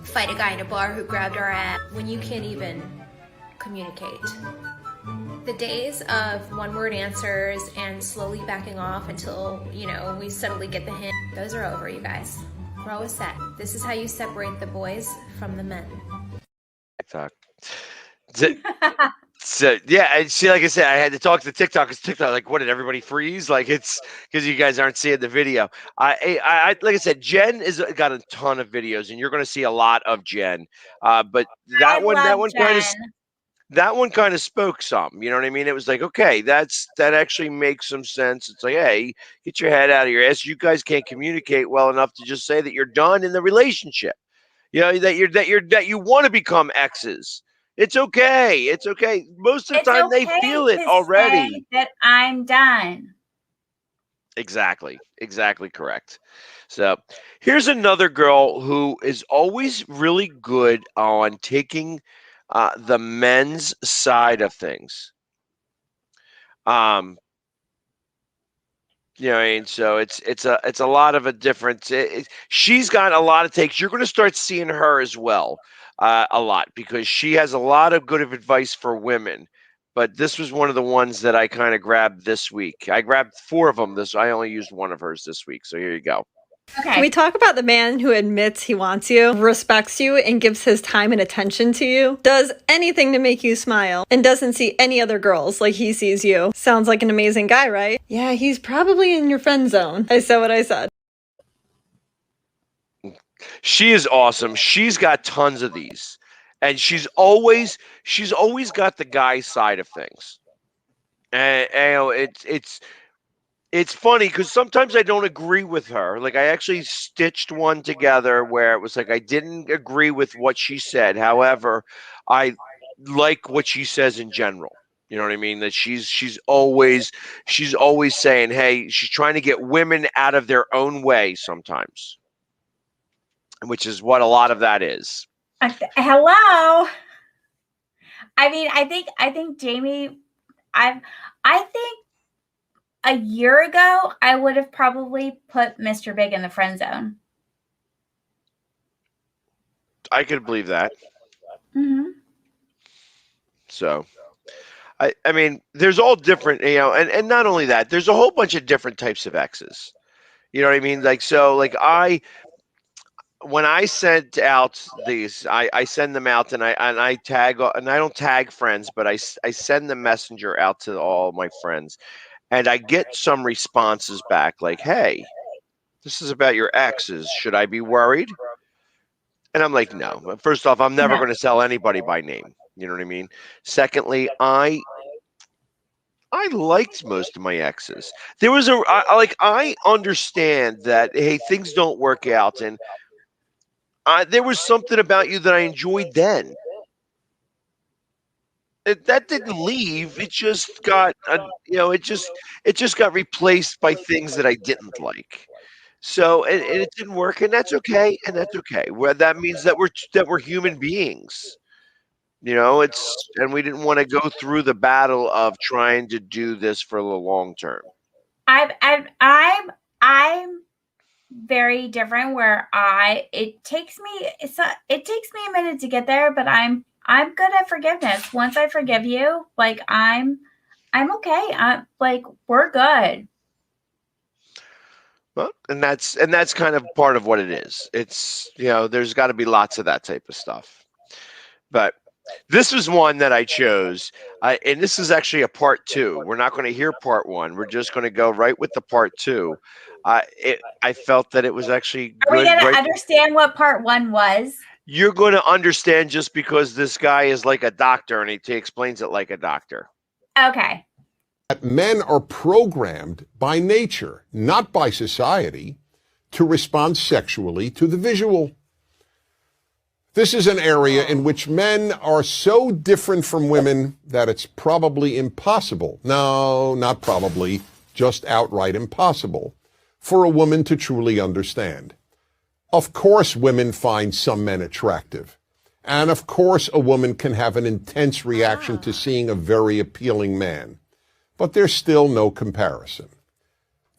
fight a guy in a bar who grabbed our ass when you can't even communicate. The days of one-word answers and slowly backing off until, we suddenly get the hint, those are over, you guys. Grow a set. This is how you separate the boys from the men. TikTok. So yeah, and see, like I said, I had to talk to TikTok because TikTok, like, what did everybody freeze? Like, it's because you guys aren't seeing the video. Like I said, Jen is got a ton of videos, and you're going to see a lot of Jen. But I that one, love Jen. that one kind of spoke some. You know what I mean? It was like, okay, that actually makes some sense. It's like, hey, get your head out of your ass. You guys can't communicate well enough to just say that you're done in the relationship. That you want to become exes. It's okay. It's okay. Most of the It's time they okay feel it to already. say that I'm done. Exactly. Exactly correct. So here's another girl who is always really good on taking the men's side of things. Um, You know what I mean? So it's a lot of a difference. She's got a lot of takes. You're going to start seeing her as well, a lot, because she has a lot of good advice for women. but this was one of the ones that I kind of grabbed this week. I grabbed 4 of them. I only used one of hers this week. So here you go. Okay. Can we talk about the man who admits he wants you, respects you, and gives his time and attention to you? Does anything to make you smile, and doesn't see any other girls like he sees you? Sounds like an amazing guy, right? Yeah, he's probably in your friend zone. I said what I said. She is awesome. She's got tons of these. And she's always got the guy side of things. And you know, it's funny because sometimes I don't agree with her. Like I actually stitched one together where it was like I didn't agree with what she said. However, I like what she says in general. You know what I mean? That she's always saying, hey, she's trying to get women out of their own way sometimes, which is what a lot of that is. Hello. I mean, I think Jamie, I think a year ago, I would have probably put Mr. Big in the friend zone. I could believe that. Mm-hmm. So, I mean, there's all different, you know, and not only that, there's a whole bunch of different types of exes. You know what I mean? Like, so, like, when I sent out these, I send them out and I tag, and I don't tag friends, but I send the messenger out to all my friends. And I get some responses back like, hey, this is about your exes. Should I be worried? And I'm like, no. First off, I'm never going to tell anybody by name. You know what I mean? Secondly, I liked most of my exes. There was I understand that, hey, things don't work out. And there was something about you that I enjoyed then. That didn't leave. It just got, it just got replaced by things that I didn't like. So, and it didn't work, and that's okay, Well, that means that we're human beings. You know, and we didn't want to go through the battle of trying to do this for the long term. I'm very different where it takes me a minute to get there, but I'm good at forgiveness. Once I forgive you, like I'm okay. I'm like, we're good. Well, and that's kind of part of what it is. It's, there's got to be lots of that type of stuff. But this was one that I chose, and this is actually a part 2. We're not going to hear part 1. We're just going to go right with the part 2. I felt that it was actually good. Are we going to understand what part 1 was? You're going to understand just because this guy is like a doctor, and he explains it like a doctor. Okay. Men are programmed by nature, not by society, to respond sexually to the visual. This is an area in which men are so different from women that it's probably impossible. No, not probably, just outright impossible for a woman to truly understand. Of course, women find some men attractive. And of course, a woman can have an intense reaction to seeing a very appealing man. But there's still no comparison.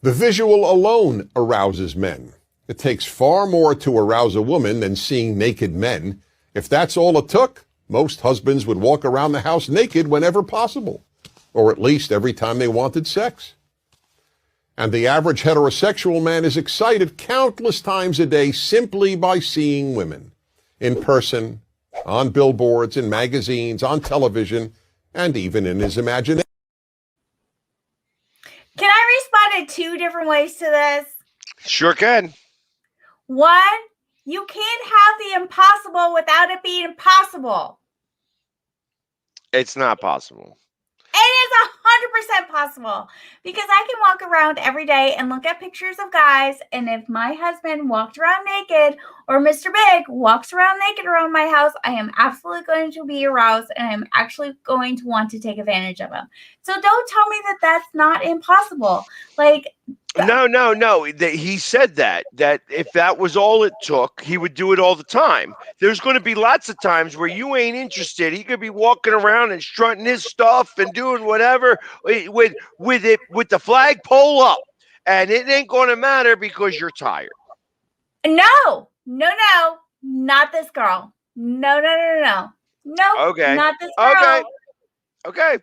The visual alone arouses men. It takes far more to arouse a woman than seeing naked men. If that's all it took, most husbands would walk around the house naked whenever possible, or at least every time they wanted sex. And the average heterosexual man is excited countless times a day simply by seeing women in person, on billboards, in magazines, on television, and even in his imagination. Can I respond in 2 different ways to this? Sure can. 1, you can't have the impossible without it being possible. It's not possible. It is 100% possible because I can walk around every day and look at pictures of guys. And if my husband walked around naked or Mr. Big walks around naked around my house, I am absolutely going to be aroused and I'm actually going to want to take advantage of him. So don't tell me that that's not impossible. Like, No. He said that if that was all it took, he would do it all the time. There's going to be lots of times where you ain't interested. He could be walking around and strutting his stuff and doing whatever with the flagpole up, and it ain't going to matter because you're tired. No, not this girl. No. Okay. Not this girl. Okay.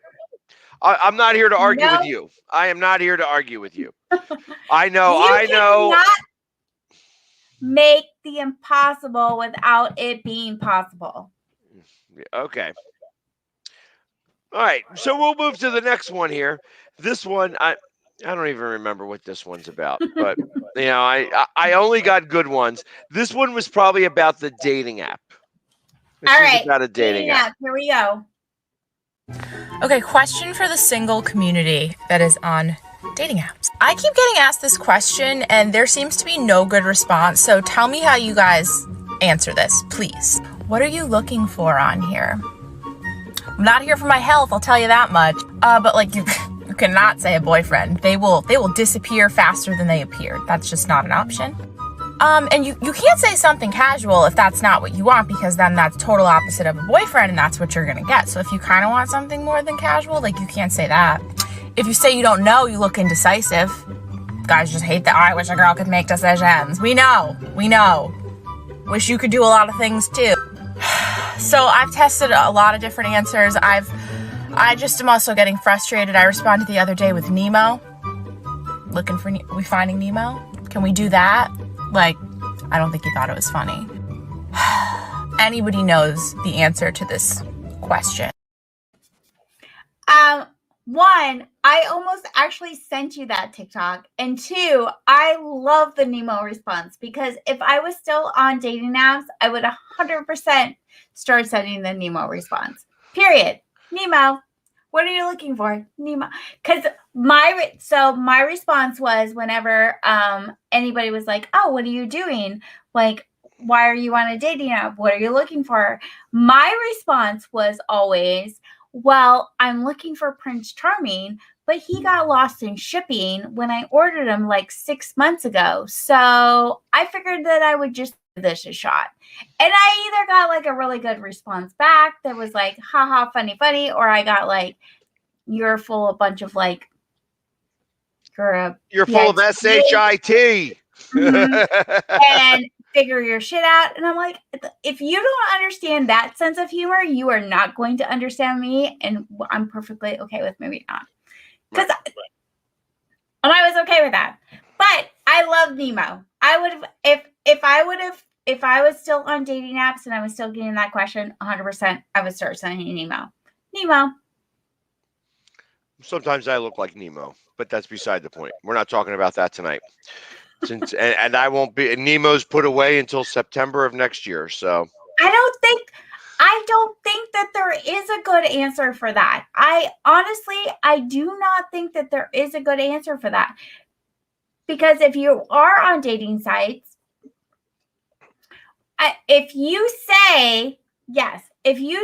I'm not here to argue with No. you. I am not here to argue with you. I know. You cannot make the impossible without it being possible. Okay. All right. So we'll move to the next one here. This one, I don't even remember what this one's about, but I only got good ones. This one was probably about the dating app. This All was right. about a dating app. Here we go. Okay, question for the single community that is on dating apps. I keep getting asked this question and there seems to be no good response. So tell me how you guys answer this, please. What are you looking for on here? I'm not here for my health, I'll tell you that much. But like you cannot say a boyfriend. They will disappear faster than they appeared. That's just not an option. And you can't say something casual if that's not what you want, because then that's total opposite of a boyfriend and that's what you're gonna get. So if you kind of want something more than casual, like you can't say that. If you say you don't know, you look indecisive. Guys just hate that. I wish a girl could make decisions. We know. Wish you could do a lot of things too. So I've tested a lot of different answers. I just am also getting frustrated. I responded the other day with Nemo. We finding Nemo? Can we do that? Like, I don't think you thought it was funny. Anybody knows the answer to this question? One, I almost actually sent you that TikTok. And two, I love the Nemo response, because if I was still on dating apps, I would 100% start sending the Nemo response. Period. Nemo, what are you looking for? Nemo. Because my response was, whenever anybody was like, oh, what are you doing? Like, why are you on a dating app? What are you looking for? My response was always, well, I'm looking for Prince Charming, but he got lost in shipping when I ordered him like 6 months ago. So I figured that I would just give this a shot. And I either got like a really good response back that was like, haha, funny, or I got like, you're full of a bunch of like, you're full of SHIT. And figure your shit out. And I'm like, if you don't understand that sense of humor, you are not going to understand me. And I'm perfectly okay with maybe not. Because I was okay with that. But I love Nemo. I would have, if I was still on dating apps and I was still getting that question, 100%, I would start sending Nemo. Sometimes I look like Nemo, but that's beside the point. We're not talking about that tonight. And I won't be. Nemo's put away until September of next year. So I don't think that there is a good answer for that. I do not think that there is a good answer for that, because if you are on dating sites, if you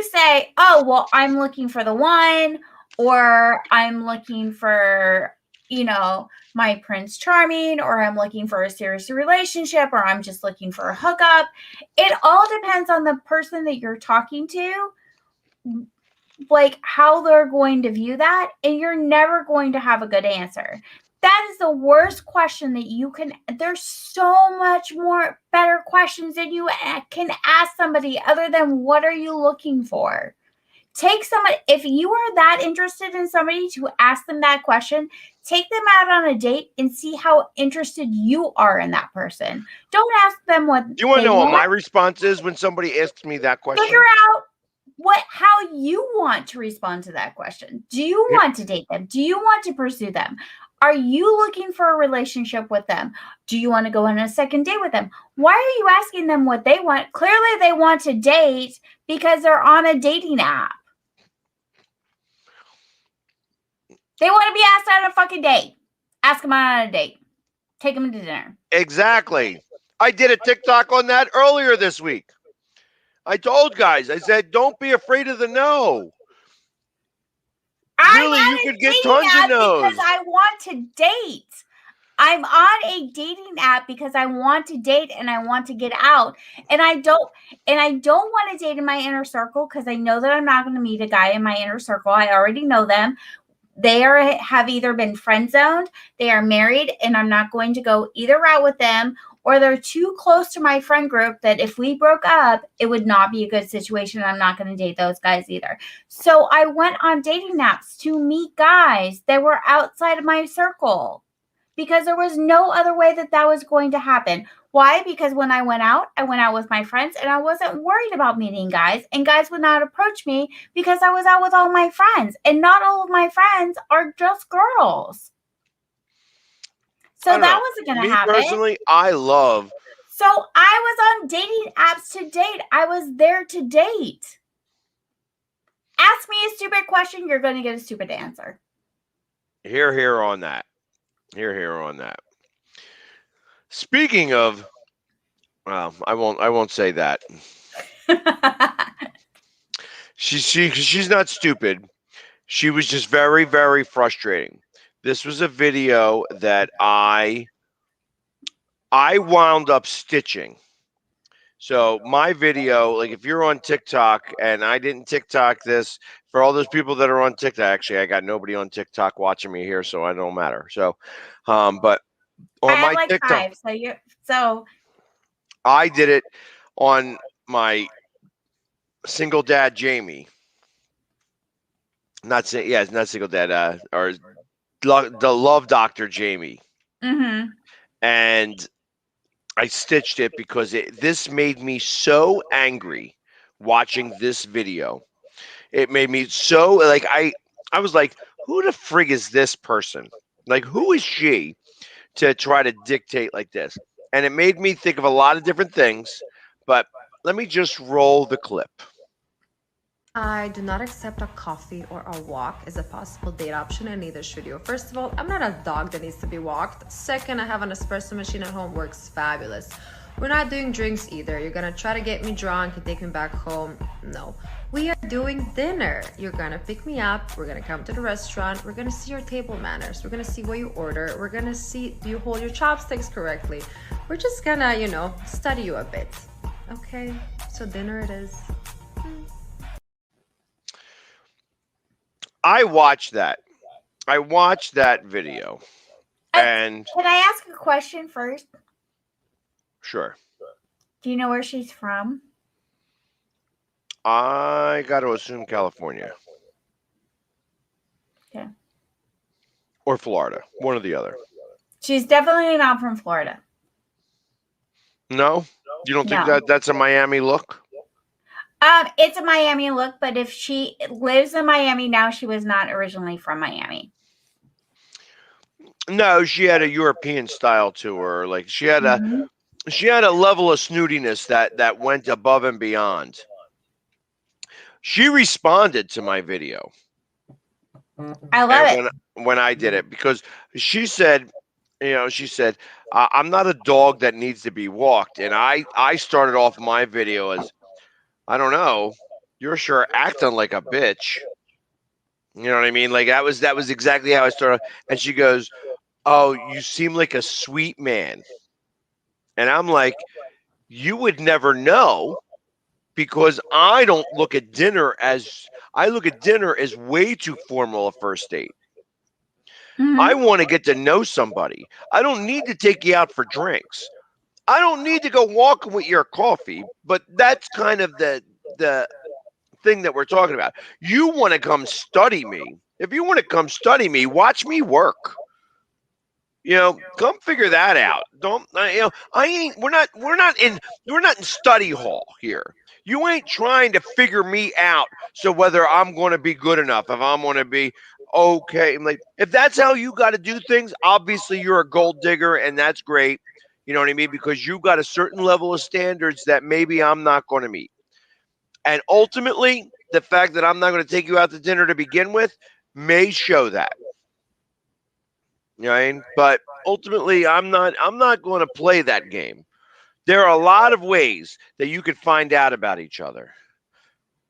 say, oh, well, I'm looking for the one, or I'm looking for, my Prince Charming, or I'm looking for a serious relationship, or I'm just looking for a hookup. It all depends on the person that you're talking to, like how they're going to view that, and you're never going to have a good answer. That is the worst question that you can. There's so much more better questions that you can ask somebody other than what are you looking for? Take somebody, if you are that interested in somebody, to ask them that question, take them out on a date and see how interested you are in that person. Don't ask them what. Do you want to know what my response is when somebody asks me that question? Figure out how you want to respond to that question. Do you want to date them? Do you want to pursue them? Are you looking for a relationship with them? Do you want to go on a second date with them? Why are you asking them what they want? Clearly they want to date because they're on a dating app. They want to be asked out on a fucking date. Ask them out on a date. Take them to dinner. Exactly. I did a TikTok on that earlier this week. I told guys, I said, don't be afraid of the no. Really, you could get tons of no's. Because I want to date. I'm on a dating app because I want to date and I want to get out. And I don't want to date in my inner circle because I know that I'm not going to meet a guy in my inner circle. I already know them. They have either been friend zoned, they are married, and I'm not going to go either route with them, or they're too close to my friend group that if we broke up, it would not be a good situation. I'm not going to date those guys either. So I went on dating apps to meet guys that were outside of my circle because there was no other way that was going to happen. Why? Because when I went out with my friends, and I wasn't worried about meeting guys, and guys would not approach me because I was out with all my friends, and not all of my friends are just girls. So that wasn't going to happen. Me personally, I love. So I was on dating apps to date. I was there to date. Ask me a stupid question, you're going to get a stupid answer. Here on that. Here on that. Speaking of, I won't say that. She's not stupid. She was just very, very frustrating. This was a video that I wound up stitching. So my video, like if you're on TikTok, and I didn't TikTok this, for all those people that are on TikTok, actually I got nobody on TikTok watching me here, so I don't matter. So, but on I my have like TikTok, 5, so I did it on my single dad Jamie. It's not single dad, or the love doctor Jamie. Mm-hmm. And I stitched it because this made me so angry watching this video. It made me so like I was like, who the frig is this person? Like, who is she to try to dictate like this? And it made me think of a lot of different things. But let me just roll the clip. I do not accept a coffee or a walk as a possible date option, and neither should you. First of all, I'm not a dog that needs to be walked. Second, I have an espresso machine at home, works fabulous. We're not doing drinks either. You're gonna try to get me drunk and take me back home. No. We are doing dinner. You're gonna pick me up. We're gonna come to the restaurant. We're gonna see your table manners. We're gonna see what you order. We're gonna see, do you hold your chopsticks correctly? We're just gonna, study you a bit. Okay, so dinner it is. I watched that. I watched that video. And can I ask a question first? Sure. Do you know where she's from? I got to assume California. Okay. Or Florida. One or the other. She's definitely not from Florida. No? You don't think that's a Miami look? It's a Miami look, but if she lives in Miami now, she was not originally from Miami. No, she had a European style to her. Like she had a level of snootiness that went above and beyond. She responded to my video. I love it. When I did it, because she said, I'm not a dog that needs to be walked. And I started off my video as, I don't know, you're sure acting like a bitch. You know what I mean? Like that was exactly how I started. And she goes, "Oh, you seem like a sweet man." And I'm like, you would never know, because I look at dinner as way too formal a first date. Mm-hmm. I want to get to know somebody. I don't need to take you out for drinks. I don't need to go walking with your coffee, but that's kind of the thing that we're talking about. You want to come study me. If you want to come study me, watch me work. Come figure that out. We're not in study hall here. You ain't trying to figure me out. So whether I'm going to be good enough, if I'm going to be okay, like if that's how you got to do things, obviously you're a gold digger, and that's great. You know what I mean? Because you've got a certain level of standards that maybe I'm not going to meet. And ultimately, the fact that I'm not going to take you out to dinner to begin with may show that. You know what I mean? But ultimately, I'm not going to play that game. There are a lot of ways that you could find out about each other.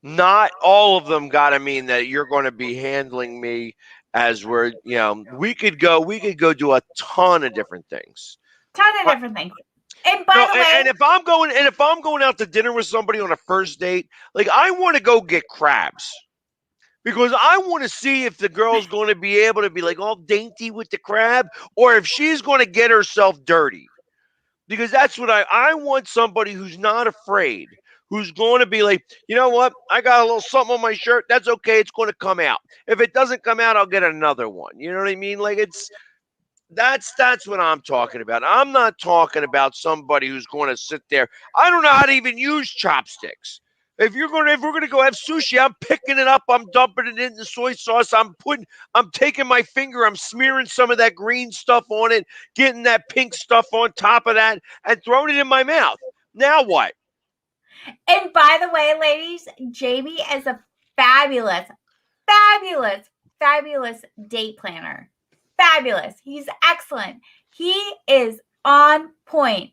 Not all of them got to mean that you're going to be handling me as we could go do a ton of different things. Different things. And by the way, and if I'm going out to dinner with somebody on a first date, like I want to go get crabs. Because I want to see if the girl's going to be able to be like all dainty with the crab, or if she's going to get herself dirty. because that's what I want somebody who's not afraid, who's going to be like, you know what? I got a little something on my shirt. That's okay. It's going to come out. If it doesn't come out, I'll get another one. You know what I mean? Like that's what I'm talking about. I'm not talking about somebody who's going to sit there. I don't know how to even use chopsticks. If we're gonna go have sushi, I'm picking it up, I'm dumping it in the soy sauce, I'm taking my finger, I'm smearing some of that green stuff on it, getting that pink stuff on top of that, and throwing it in my mouth. Now what? And by the way, ladies, Jamie is a fabulous, fabulous, fabulous date planner. Fabulous. He's excellent. He is on point.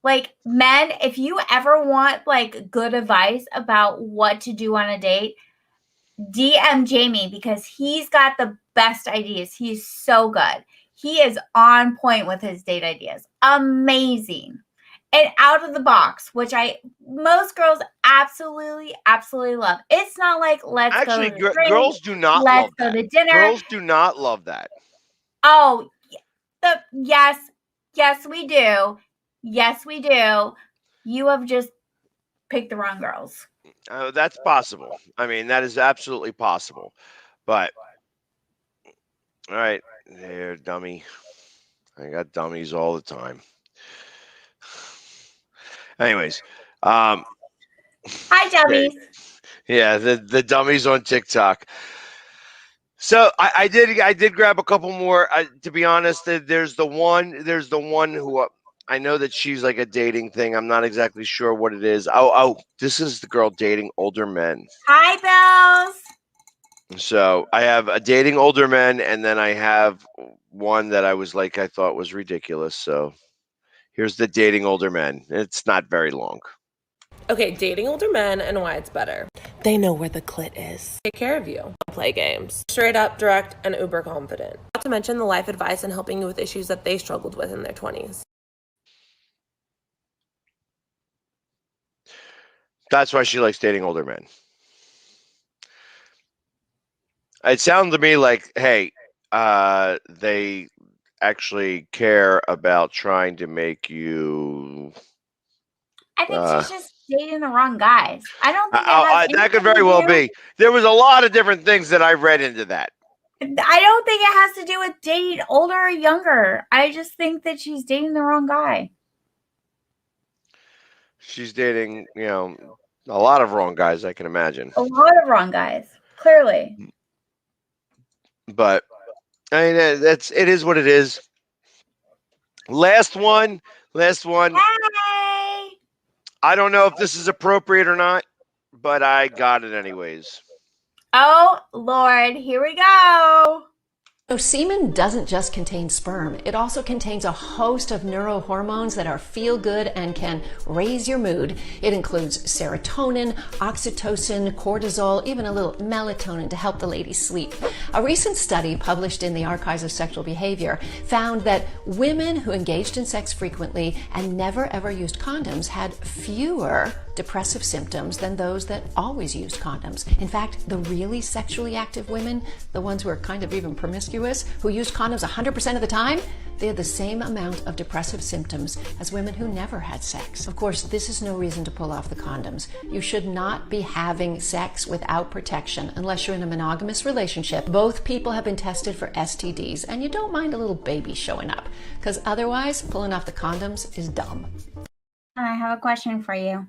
Like, men, if you ever want like good advice about what to do on a date, DM Jamie because he's got the best ideas. He's so good. He is on point with his date ideas. Amazing. And out of the box, which most girls absolutely love. It's not like let's Actually, go to the drink, girls do not let's love go that. to dinner. Girls do not love that. Oh, yes, we do. Yes, we do. You have just picked the wrong girls. That's possible. I mean, that is absolutely possible. But all right, there, dummy. I got dummies all the time. Anyways, Hi, dummies. yeah, the dummies on TikTok. So I did grab a couple more. To be honest, there's the one who I know that she's like a dating thing. I'm not exactly sure what it is. Oh, this is the girl dating older men. Hi, Bells. So I have a dating older men, and then I have one that I thought was ridiculous. So here's the dating older men. It's not very long. Okay, dating older men and why it's better. They know where the clit is. Take care of you. Play games. Straight up, direct, and uber confident. Not to mention the life advice and helping you with issues that they struggled with in their 20s. That's why she likes dating older men. It sounded to me like, hey, they actually care about trying to make you. I think she's just dating the wrong guys. I don't think that could very well be. There was a lot of different things that I read into that. I don't think it has to do with dating older or younger. I just think that she's dating the wrong guy. She's dating, a lot of wrong guys, I can imagine. A lot of wrong guys, clearly. But I mean, it is what it is. Last one. Hey! I don't know if this is appropriate or not, but I got it anyways. Oh, Lord, here we go. So semen doesn't just contain sperm. It also contains a host of neurohormones that are feel good and can raise your mood. It includes serotonin, oxytocin, cortisol, even a little melatonin to help the ladies sleep. A recent study published in the Archives of Sexual Behavior found that women who engaged in sex frequently and never ever used condoms had fewer depressive symptoms than those that always used condoms. In fact, the really sexually active women, the ones who are kind of even promiscuous, who used condoms 100% of the time, they had the same amount of depressive symptoms as women who never had sex. Of course, this is no reason to pull off the condoms. You should not be having sex without protection unless you're in a monogamous relationship. Both people have been tested for STDs, and you don't mind a little baby showing up, because otherwise, pulling off the condoms is dumb. I have a question for you.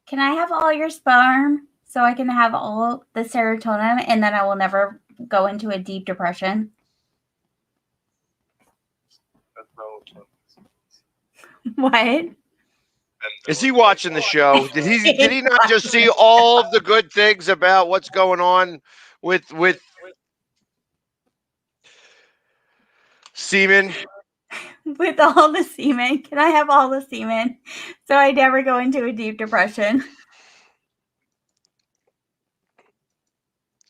Can I have all your sperm so I can have all the serotonin and then I will never go into a deep depression? What? Is he watching the show? Did he not just see all of the good things about what's going on with semen? With all the semen. Can I have all the semen so I never go into a deep depression?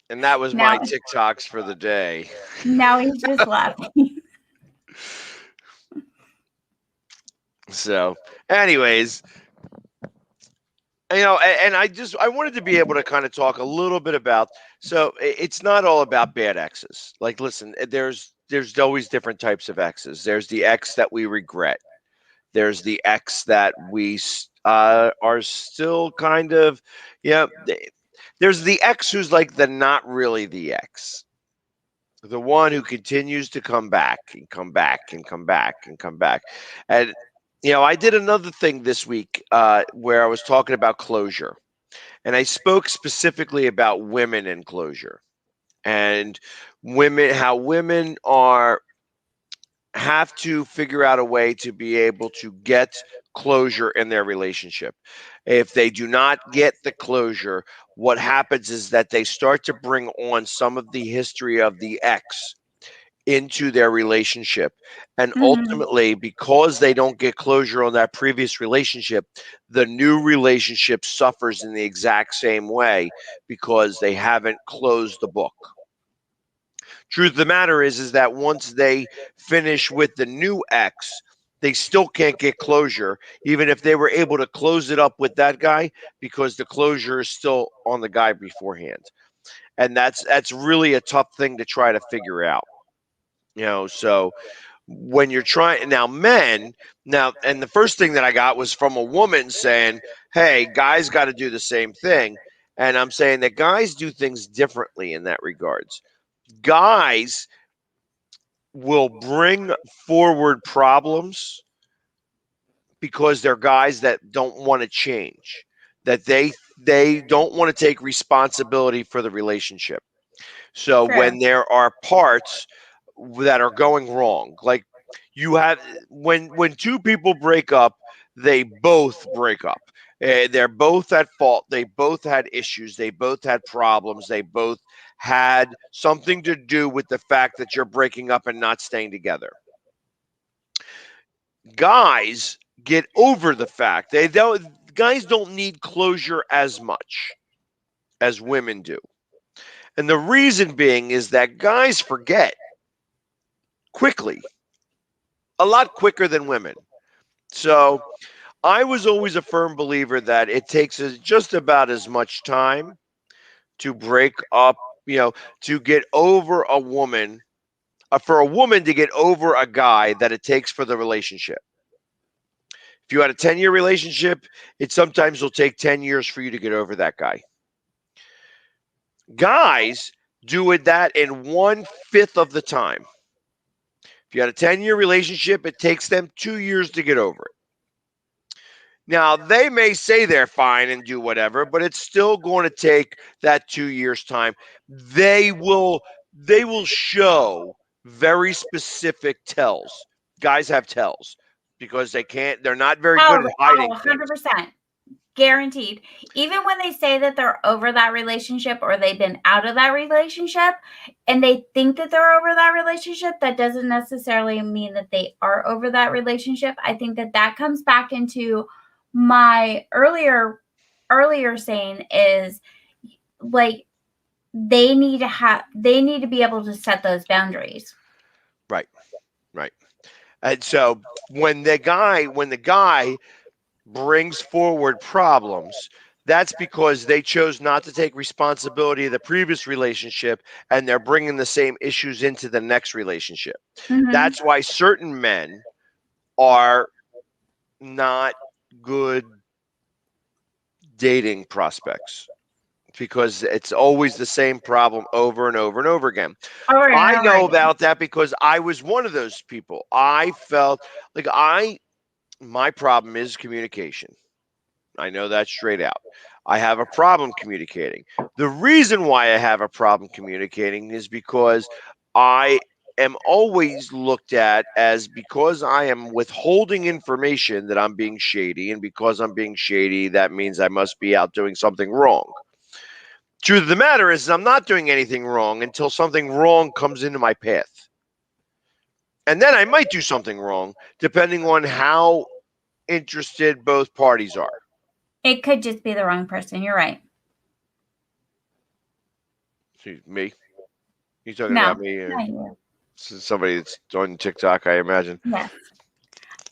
And that was my TikToks for the day. Now he's just laughing. So, anyways, and I wanted to be able to kind of talk a little bit about, so it's not all about bad exes. Like, listen, there's there's always different types of exes. There's the ex that we regret. There's the ex that we are still kind of, yeah. There's the ex who's like the not really the ex, the one who continues to come back and come back and come back and come back. And I did another thing this week where I was talking about closure, and I spoke specifically about women and closure, and how women have to figure out a way to be able to get closure in their relationship. If they do not get the closure, what happens is that they start to bring on some of the history of the ex into their relationship. And ultimately, because they don't get closure on that previous relationship, the new relationship suffers in the exact same way because they haven't closed the book. Truth of the matter is that once they finish with the new ex, they still can't get closure, even if they were able to close it up with that guy, because the closure is still on the guy beforehand. And that's really a tough thing to try to figure out. So when you're trying now, and the first thing that I got was from a woman saying, hey, guys got to do the same thing. And I'm saying that guys do things differently in that regards. Guys will bring forward problems because they're guys that don't want to change, that they don't want to take responsibility for the relationship. So True. when there are parts that are going wrong, like you have when two people break up, they both break up. They're both at fault. They both had issues. They both had problems. They both had something to do with the fact that you're breaking up and not staying together. Guys get over the fact guys don't need closure as much as women do. And the reason being is that guys forget quickly, a lot quicker than women. So I was always a firm believer that it takes just about as much time to break up, to get over a woman, for a woman to get over a guy that it takes for the relationship. If you had a 10-year relationship, it sometimes will take 10 years for you to get over that guy. Guys do that in 1/5 of the time. If you had a 10-year relationship, it takes them 2 years to get over it. Now, they may say they're fine and do whatever, but it's still going to take that 2 years time. They will show very specific tells. Guys have tells because they're not very good at hiding things. 100%. Guaranteed. Even when they say that they're over that relationship or they've been out of that relationship and they think that they're over that relationship, that doesn't necessarily mean that they are over that relationship. I think that comes back into my earlier saying is like they need to be able to set those boundaries. Right. And so when the guy brings forward problems, that's because they chose not to take responsibility of the previous relationship and they're bringing the same issues into the next relationship. That's why certain men are not good dating prospects, because it's always the same problem over and over and over again. I know about that because I was one of those people. I felt like my problem is communication. I know that straight out. I have a problem communicating. The reason why I have a problem communicating is because I am always looked at as, because I am withholding information, that I'm being shady. And because I'm being shady, that means I must be out doing something wrong. Truth of the matter is I'm not doing anything wrong until something wrong comes into my path. And then I might do something wrong, depending on how interested both parties are. It could just be the wrong person. You're right. Me? You talking about me? Or you. Somebody that's on TikTok, I imagine. Yes.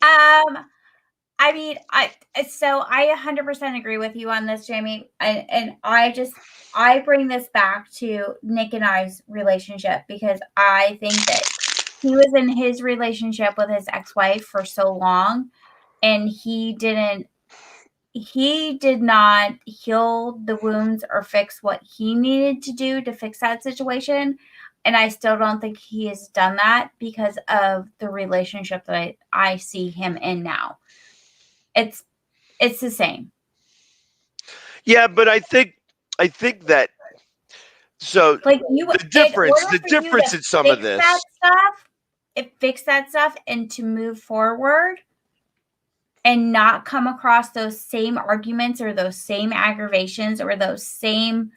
I mean, I 100% agree with you on this, Jamie. And I bring this back to Nick and I's relationship, because I think that he was in his relationship with his ex-wife for so long, and he did not heal the wounds or fix what he needed to do to fix that situation. And I still don't think he has done that because of the relationship that I see him in now. It's the same. Yeah, but I think that so Like you, the difference in some of this. fix that stuff and to move forward and not come across those same arguments or those same aggravations or those same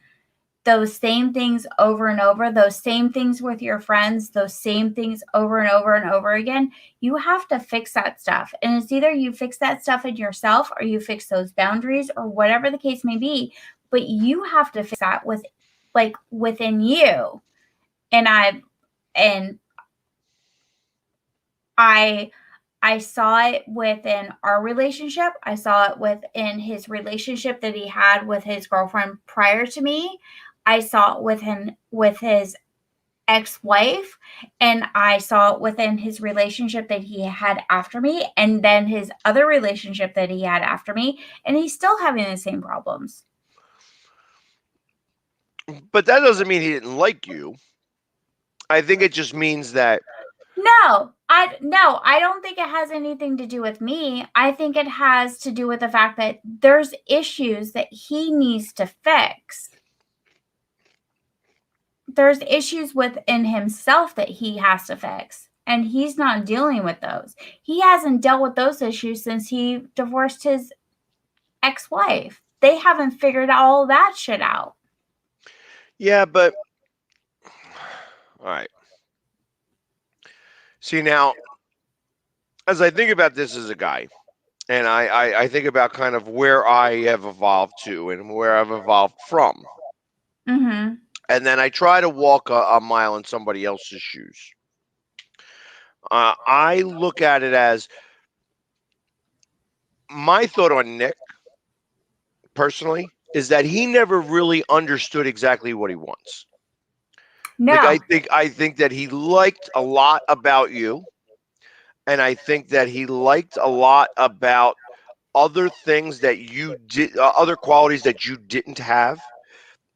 things over and over, those same things with your friends, those same things over and over and over again. You have to fix that stuff. And it's either you fix that stuff in yourself or you fix those boundaries or whatever the case may be. But you have to fix that within you. And I saw it within our relationship. I saw it within his relationship that he had with his girlfriend prior to me. I saw it with his ex-wife, and I saw it within his relationship that he had after me, and then his other relationship that he had after me, and he's still having the same problems. But that doesn't mean he didn't like you. I think it just means that No, I don't think it has anything to do with me. I think it has to do with the fact that there's issues that he needs to fix. There's issues within himself that he has to fix, and he's not dealing with those. He hasn't dealt with those issues since he divorced his ex-wife. They haven't figured all that shit out. yeah, but all right. See, now, as I think about this as a guy, and I think about kind of where I have evolved to and where I've evolved from. Mm-hmm. And then I try to walk a mile in somebody else's shoes. I look at it as my thought on Nick, personally, is that he never really understood exactly what he wants. No. Like I think that he liked a lot about you, and I think that he liked a lot about other things that you did, other qualities that you didn't have,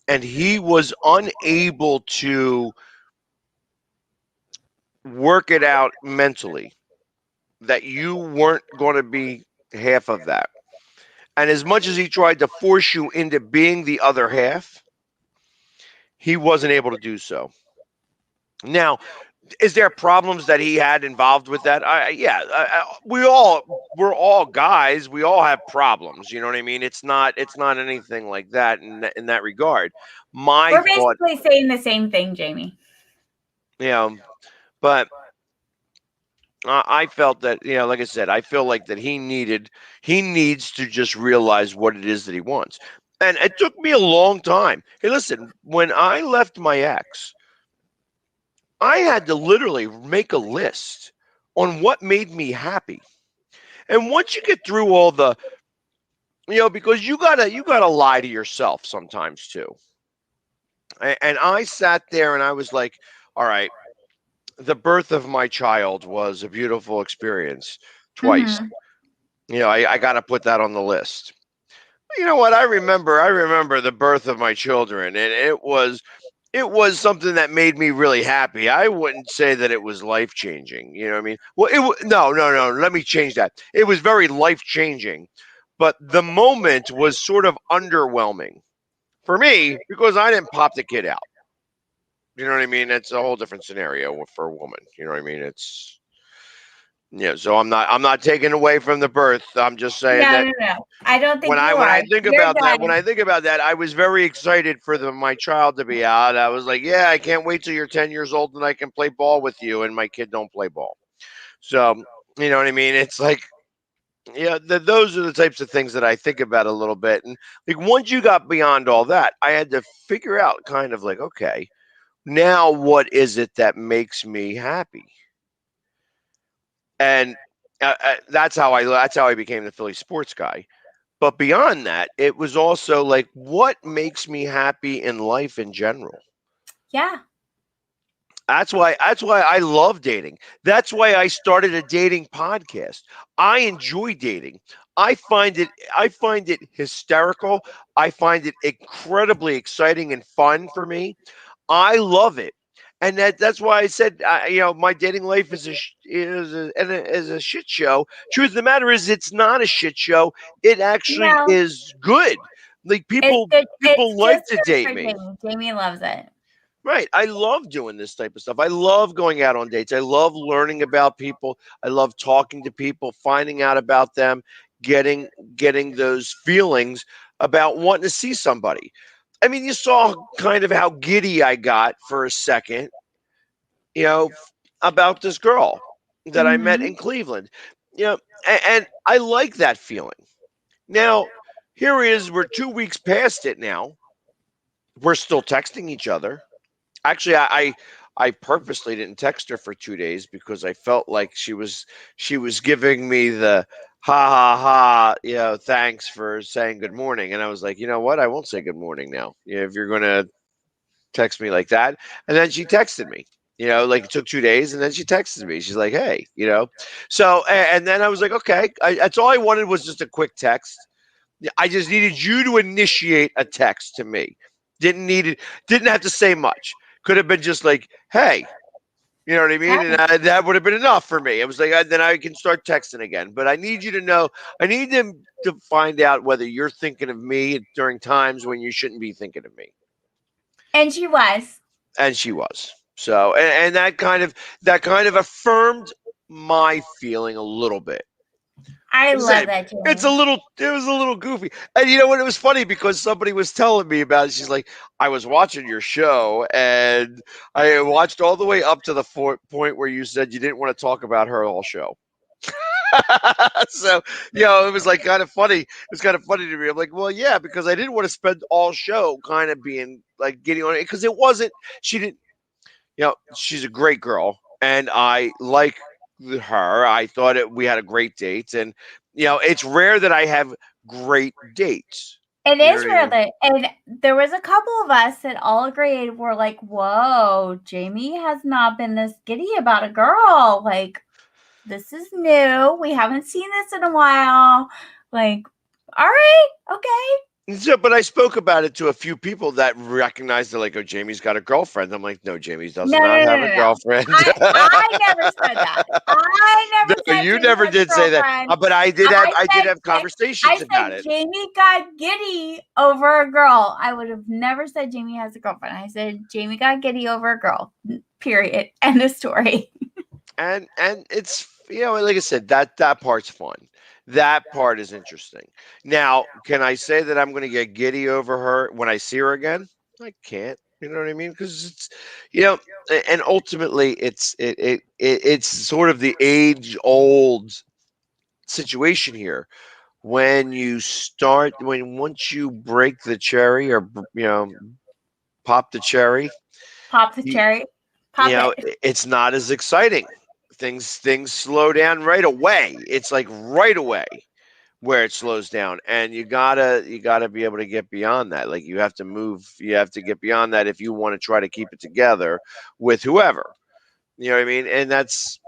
and he was unable to work it out mentally that you weren't going to be half of that. And as much as he tried to force you into being the other half, he wasn't able to do so. Now, is there problems that he had involved with that? We're all guys. We all have problems. You know what I mean? It's not anything like that in that regard. We're basically saying the same thing, Jamie. But I felt that, like I said, I feel like that he needs to just realize what it is that he wants. And it took me a long time. Hey, listen, when I left my ex, I had to literally make a list on what made me happy. And once you get through all the, because you gotta lie to yourself sometimes too. And I sat there and I was like, all right, the birth of my child was a beautiful experience twice. Mm-hmm. I got to put that on the list. You know what? I remember the birth of my children, and it was something that made me really happy. I wouldn't say that it was life changing. You know what I mean? Well, no. Let me change that. It was very life changing, but the moment was sort of underwhelming for me because I didn't pop the kid out. You know what I mean? It's a whole different scenario for a woman. You know what I mean? It's so I'm not taking away from the birth. I'm just saying that No. I don't think when I think You're about that, done. when I think about that, I was very excited for my child to be out. I was like, yeah, I can't wait till you're 10 years old and I can play ball with you. And my kid don't play ball. So, you know what I mean? It's like, those are the types of things that I think about a little bit. And like once you got beyond all that, I had to figure out kind of like, okay, now what is it that makes me happy? And that's how I became the Philly sports guy. But beyond that, it was also like, what makes me happy in life in general? Yeah. That's why I love dating. That's why I started a dating podcast. I enjoy dating. I find it hysterical. I find it incredibly exciting and fun for me. I love it. And that's why I said, my dating life is a shit show. Truth of the matter is, it's not a shit show. It actually No, is good. Like it's people good. It's people like just to good date for me. Jamie. Jamie loves it. Right. I love doing this type of stuff. I love going out on dates. I love learning about people. I love talking to people, finding out about them, getting getting those feelings about wanting to see somebody. I mean, you saw kind of how giddy I got for a second, about this girl that I met Hmm. in Cleveland. And I like that feeling. Now, here it is, we're 2 weeks past it now. We're still texting each other. Actually, I purposely didn't text her for 2 days because I felt like she was giving me the ha ha ha, thanks for saying good morning. And I was like, you know what? I won't say good morning now. If you're gonna text me like that. And then she texted me. Like it took 2 days, and then she texted me. She's like, "Hey," So, and then I was like, "Okay." That's all I wanted was just a quick text. Yeah, I just needed you to initiate a text to me. Didn't need it. Didn't have to say much. Could have been just like, "Hey," you know what I mean, and that would have been enough for me. It was like, then I can start texting again. But I need you to know. I need them to find out whether you're thinking of me during times when you shouldn't be thinking of me. And she was. And she was. So, and that kind of affirmed my feeling a little bit. I Like I love said, that, it Jamie. was a little goofy. And you know what? It was funny because somebody was telling me about it. She's like, I was watching your show and I watched all the way up to the point where you said you didn't want to talk about her all show. So, it was like kind of funny. It was kind of funny to me. I'm like, well, yeah, because I didn't want to spend all show kind of being like getting on it because it wasn't, she didn't, she's a great girl, and I like her. I thought we had a great date, and it's rare that I have great dates. It You know is what I real mean? that, and there was a couple of us that all agreed. We're like, "Whoa, Jamie has not been this giddy about a girl. Like, this is new. We haven't seen this in a while. Like, all right, okay." So, but I spoke about it to a few people that recognized it, like, oh, Jamie's got a girlfriend. I'm like, no, Jamie does No, not no, no, have no, a no. girlfriend. I never said that. I No, never said you Jamie never has a did say that. girlfriend. But I did have I I did said have I conversations about said it. Jamie got giddy over a girl. I would have never said Jamie has a girlfriend. I said Jamie got giddy over a girl. Period. End of story. And it's like I said, that part's fun. That part is interesting. Now, can I say that I'm going to get giddy over her when I see her again? I can't. You know what I mean? Because you know, and ultimately, it's sort of the age old situation here. When once you break the cherry or pop the cherry, Pop the you, cherry. Pop it. it's not as exciting. Things slow down right away. It's like right away where it slows down, and you gotta be able to get beyond that. Like you have to get beyond that if you want to try to keep it together with whoever. You know what I mean? And that's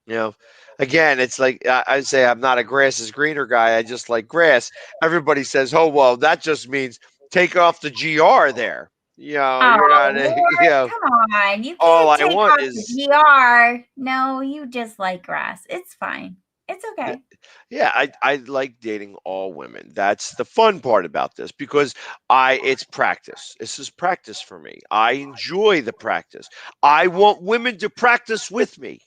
you know, again, it's like I say I'm not a grass is greener guy. I just like grass. Everybody says, oh well, that just means take off the gr there. You're Oh, not. Lord, come on. You All can't I take want off the is GR. No, you just like grass. It's fine. It's okay. yeah, I like dating all women. That's the fun part about this because it's practice. This is practice for me. I enjoy the practice. I want women to practice with me.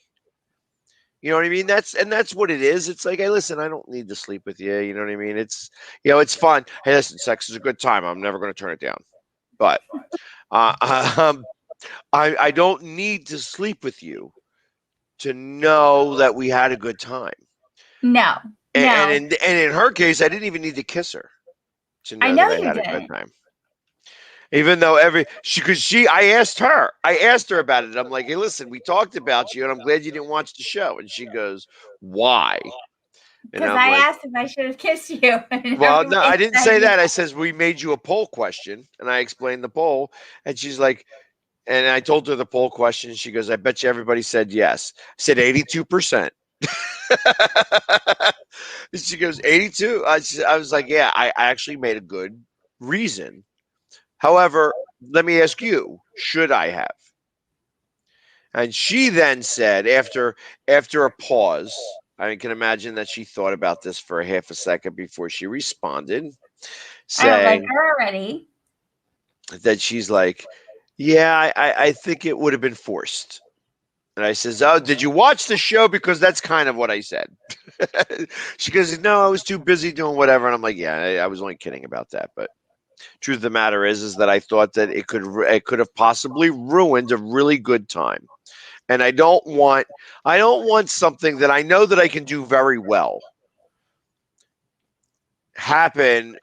You know what I mean? That's what it is. It's like, hey, listen, I don't need to sleep with you. You know what I mean? It's fun. Hey, listen, sex is a good time. I'm never going to turn it down. But uh, um, I don't need to sleep with you to know that we had a good time. No, no. And in her case, I didn't even need to kiss her to I know know that I you had a good didn't. time. Even though I asked her about it. I'm like, hey, listen, we talked about you, and I'm glad you didn't watch the show. And she goes, why? And Because I'm I like, asked if I should have kissed you. And well, no, I everybody didn't said say yes. that. I says we made you a poll question, and I explained the poll, and she's like, And I told her the poll question. She goes, I bet you everybody said yes. I said 82%. She goes, 82. I was like, yeah, I actually made a good reason. However, let me ask you, should I have? And she then said, after a pause, I can imagine that she thought about this for a half a second before she responded, I don't like saying her already. that she's like, yeah, I think it would have been forced. And I says, oh, did you watch the show? Because that's kind of what I said. She goes, no, I was too busy doing whatever. And I'm like, yeah, I was only kidding about that. But truth of the matter is that I thought that it could have possibly ruined a really good time. And I don't want something that I know that I can do very well happen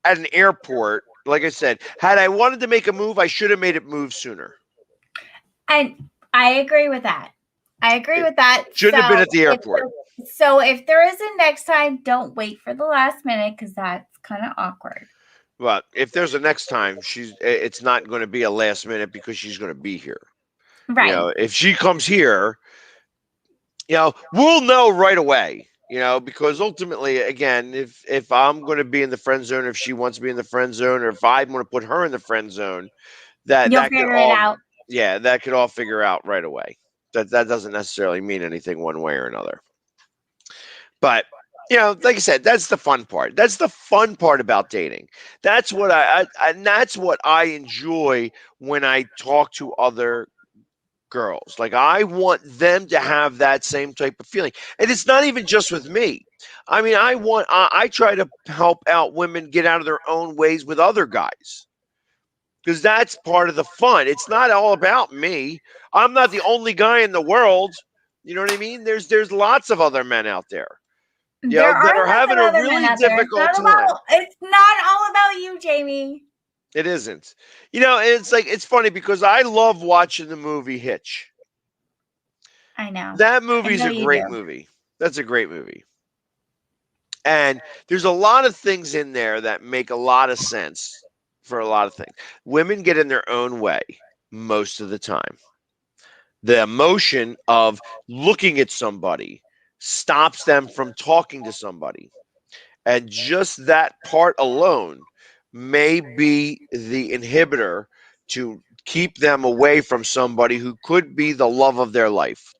at an airport. Like I said, had I wanted to make a move, I should have made it move sooner. And I agree with that. I agree with that. Shouldn't have been at the airport. So if there is a next time, don't wait for the last minute because that's kind of awkward. But if there's a next time, it's not going to be a last minute because she's going to be here. Right. You know, if she comes here, we'll know right away. Because ultimately, again, if I'm going to be in the friend zone, if she wants to be in the friend zone, or if I want to put her in the friend zone, that You'll that could figure it all, out. yeah, that could all figure out right away. That doesn't necessarily mean anything one way or another. But like I said, that's the fun part. That's the fun part about dating. That's what and that's what I enjoy when I talk to other girls. Like, I want them to have that same type of feeling. And it's not even just with me. I mean, I try to help out women get out of their own ways with other guys. Because that's part of the fun. It's not all about me. I'm not the only guy in the world. You know what I mean? There's lots of other men out there. There That are are lots having of a other really men out there. difficult time. It's not all about you, Jamie. It isn't. It's funny because I love watching the movie Hitch. I know. That movie's I know a you great do. movie. That's a great movie. And there's a lot of things in there that make a lot of sense for a lot of things. Women get in their own way most of the time. The emotion of looking at somebody stops them from talking to somebody. And just that part alone may be the inhibitor to keep them away from somebody who could be the love of their life.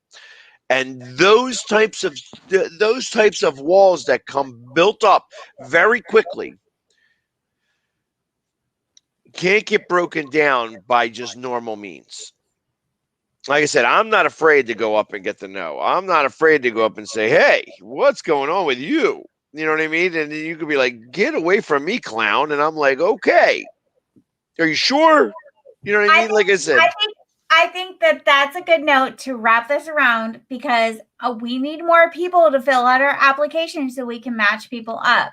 And those types of walls that come built up very quickly can't get broken down by just normal means. Like I said, I'm not afraid to go up and get the no. I'm not afraid to go up and say, hey, what's going on with you? You know what I mean? And then you could be like, get away from me, clown. And I'm like, okay. Are you sure? You know what I mean? Like I said. I think that that's a good note to wrap this around because we need more people to fill out our application so we can match people up.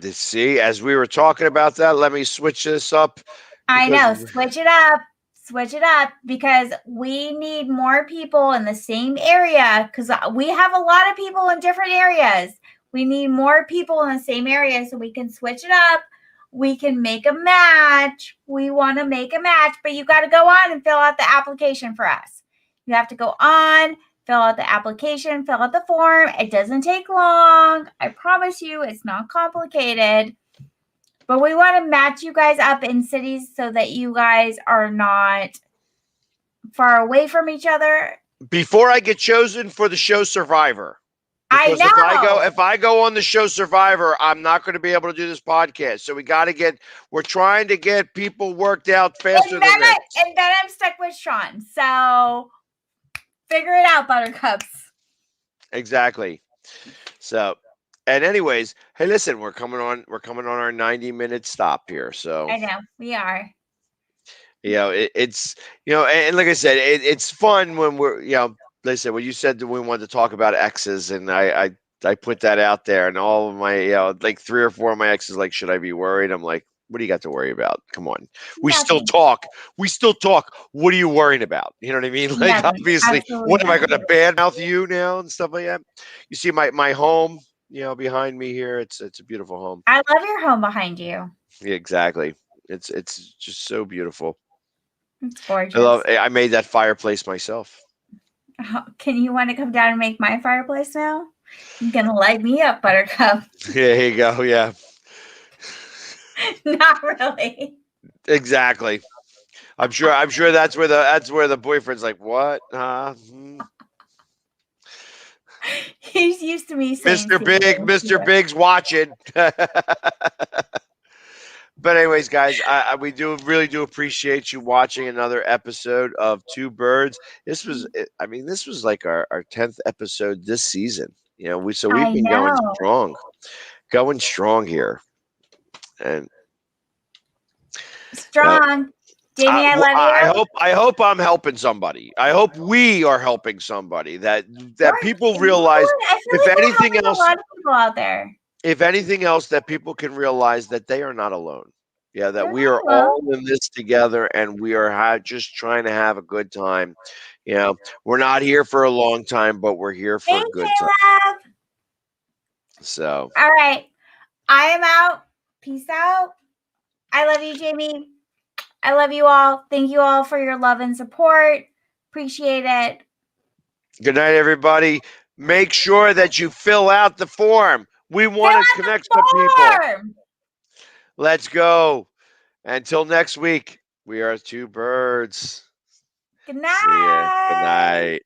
See, as we were talking about that, let me switch this up. I know. Switch it up. Switch it up because we need more people in the same area because we have a lot of people in different areas. We need more people in the same area so we can switch it up. We can make a match. We want to make a match, but you got to go on and fill out the application for us. You have to go on, fill out the application, fill out the form. It doesn't take long. I promise you, it's not complicated. But we want to match you guys up in cities so that you guys are not far away from each other. Before I get chosen for the show Survivor. Because if I go on the show Survivor, I'm not going to be able to do this podcast. So we're trying to get people worked out faster than that. And then I'm stuck with Sean. So figure it out, buttercups. Exactly. So, and anyways, hey, listen, we're coming on our 90-minute stop here. So I know we are. It's and like I said, it's fun when we're like I said, when you said that we wanted to talk about exes, and I put that out there, and all of my like 3 or 4 of my exes like, should I be worried? I'm like, what do you got to worry about? Come on, we still talk. What are you worrying about? You know what I mean? Like, obviously, what am I going to badmouth you now and stuff like that? You see my home, behind me here. It's a beautiful home. I love your home behind you. Yeah, exactly. It's just so beautiful. It's gorgeous. I made that fireplace myself. Can you want to come down and make my fireplace now? You're gonna light me up, Buttercup. Yeah, here you go. Yeah, Not really. exactly. I'm sure that's where the boyfriend's like, what? He's used to me saying Mr. Big's watching. But anyways, guys, we really do appreciate you watching another episode of Two Birds. This was like our 10th episode this season. We've been going strong here, and strong. Jamie, I love you. I hope I'm helping somebody. I hope we are helping somebody that people realize. If anything else, a lot of people out there. If anything else, that people can realize that they are not alone. Yeah, that we are alone. all in this together, and we are just trying to have a good time. We're not here for a long time, but we're here for a good time. So, all right, I am out. Peace out. I love you, Jamie. I love you all. Thank you all for your love and support. Appreciate it. Good night, everybody. Make sure that you fill out the form. We want to connect with people. Let's go. Until next week, we are Two Birds. Good night. See ya. Good night.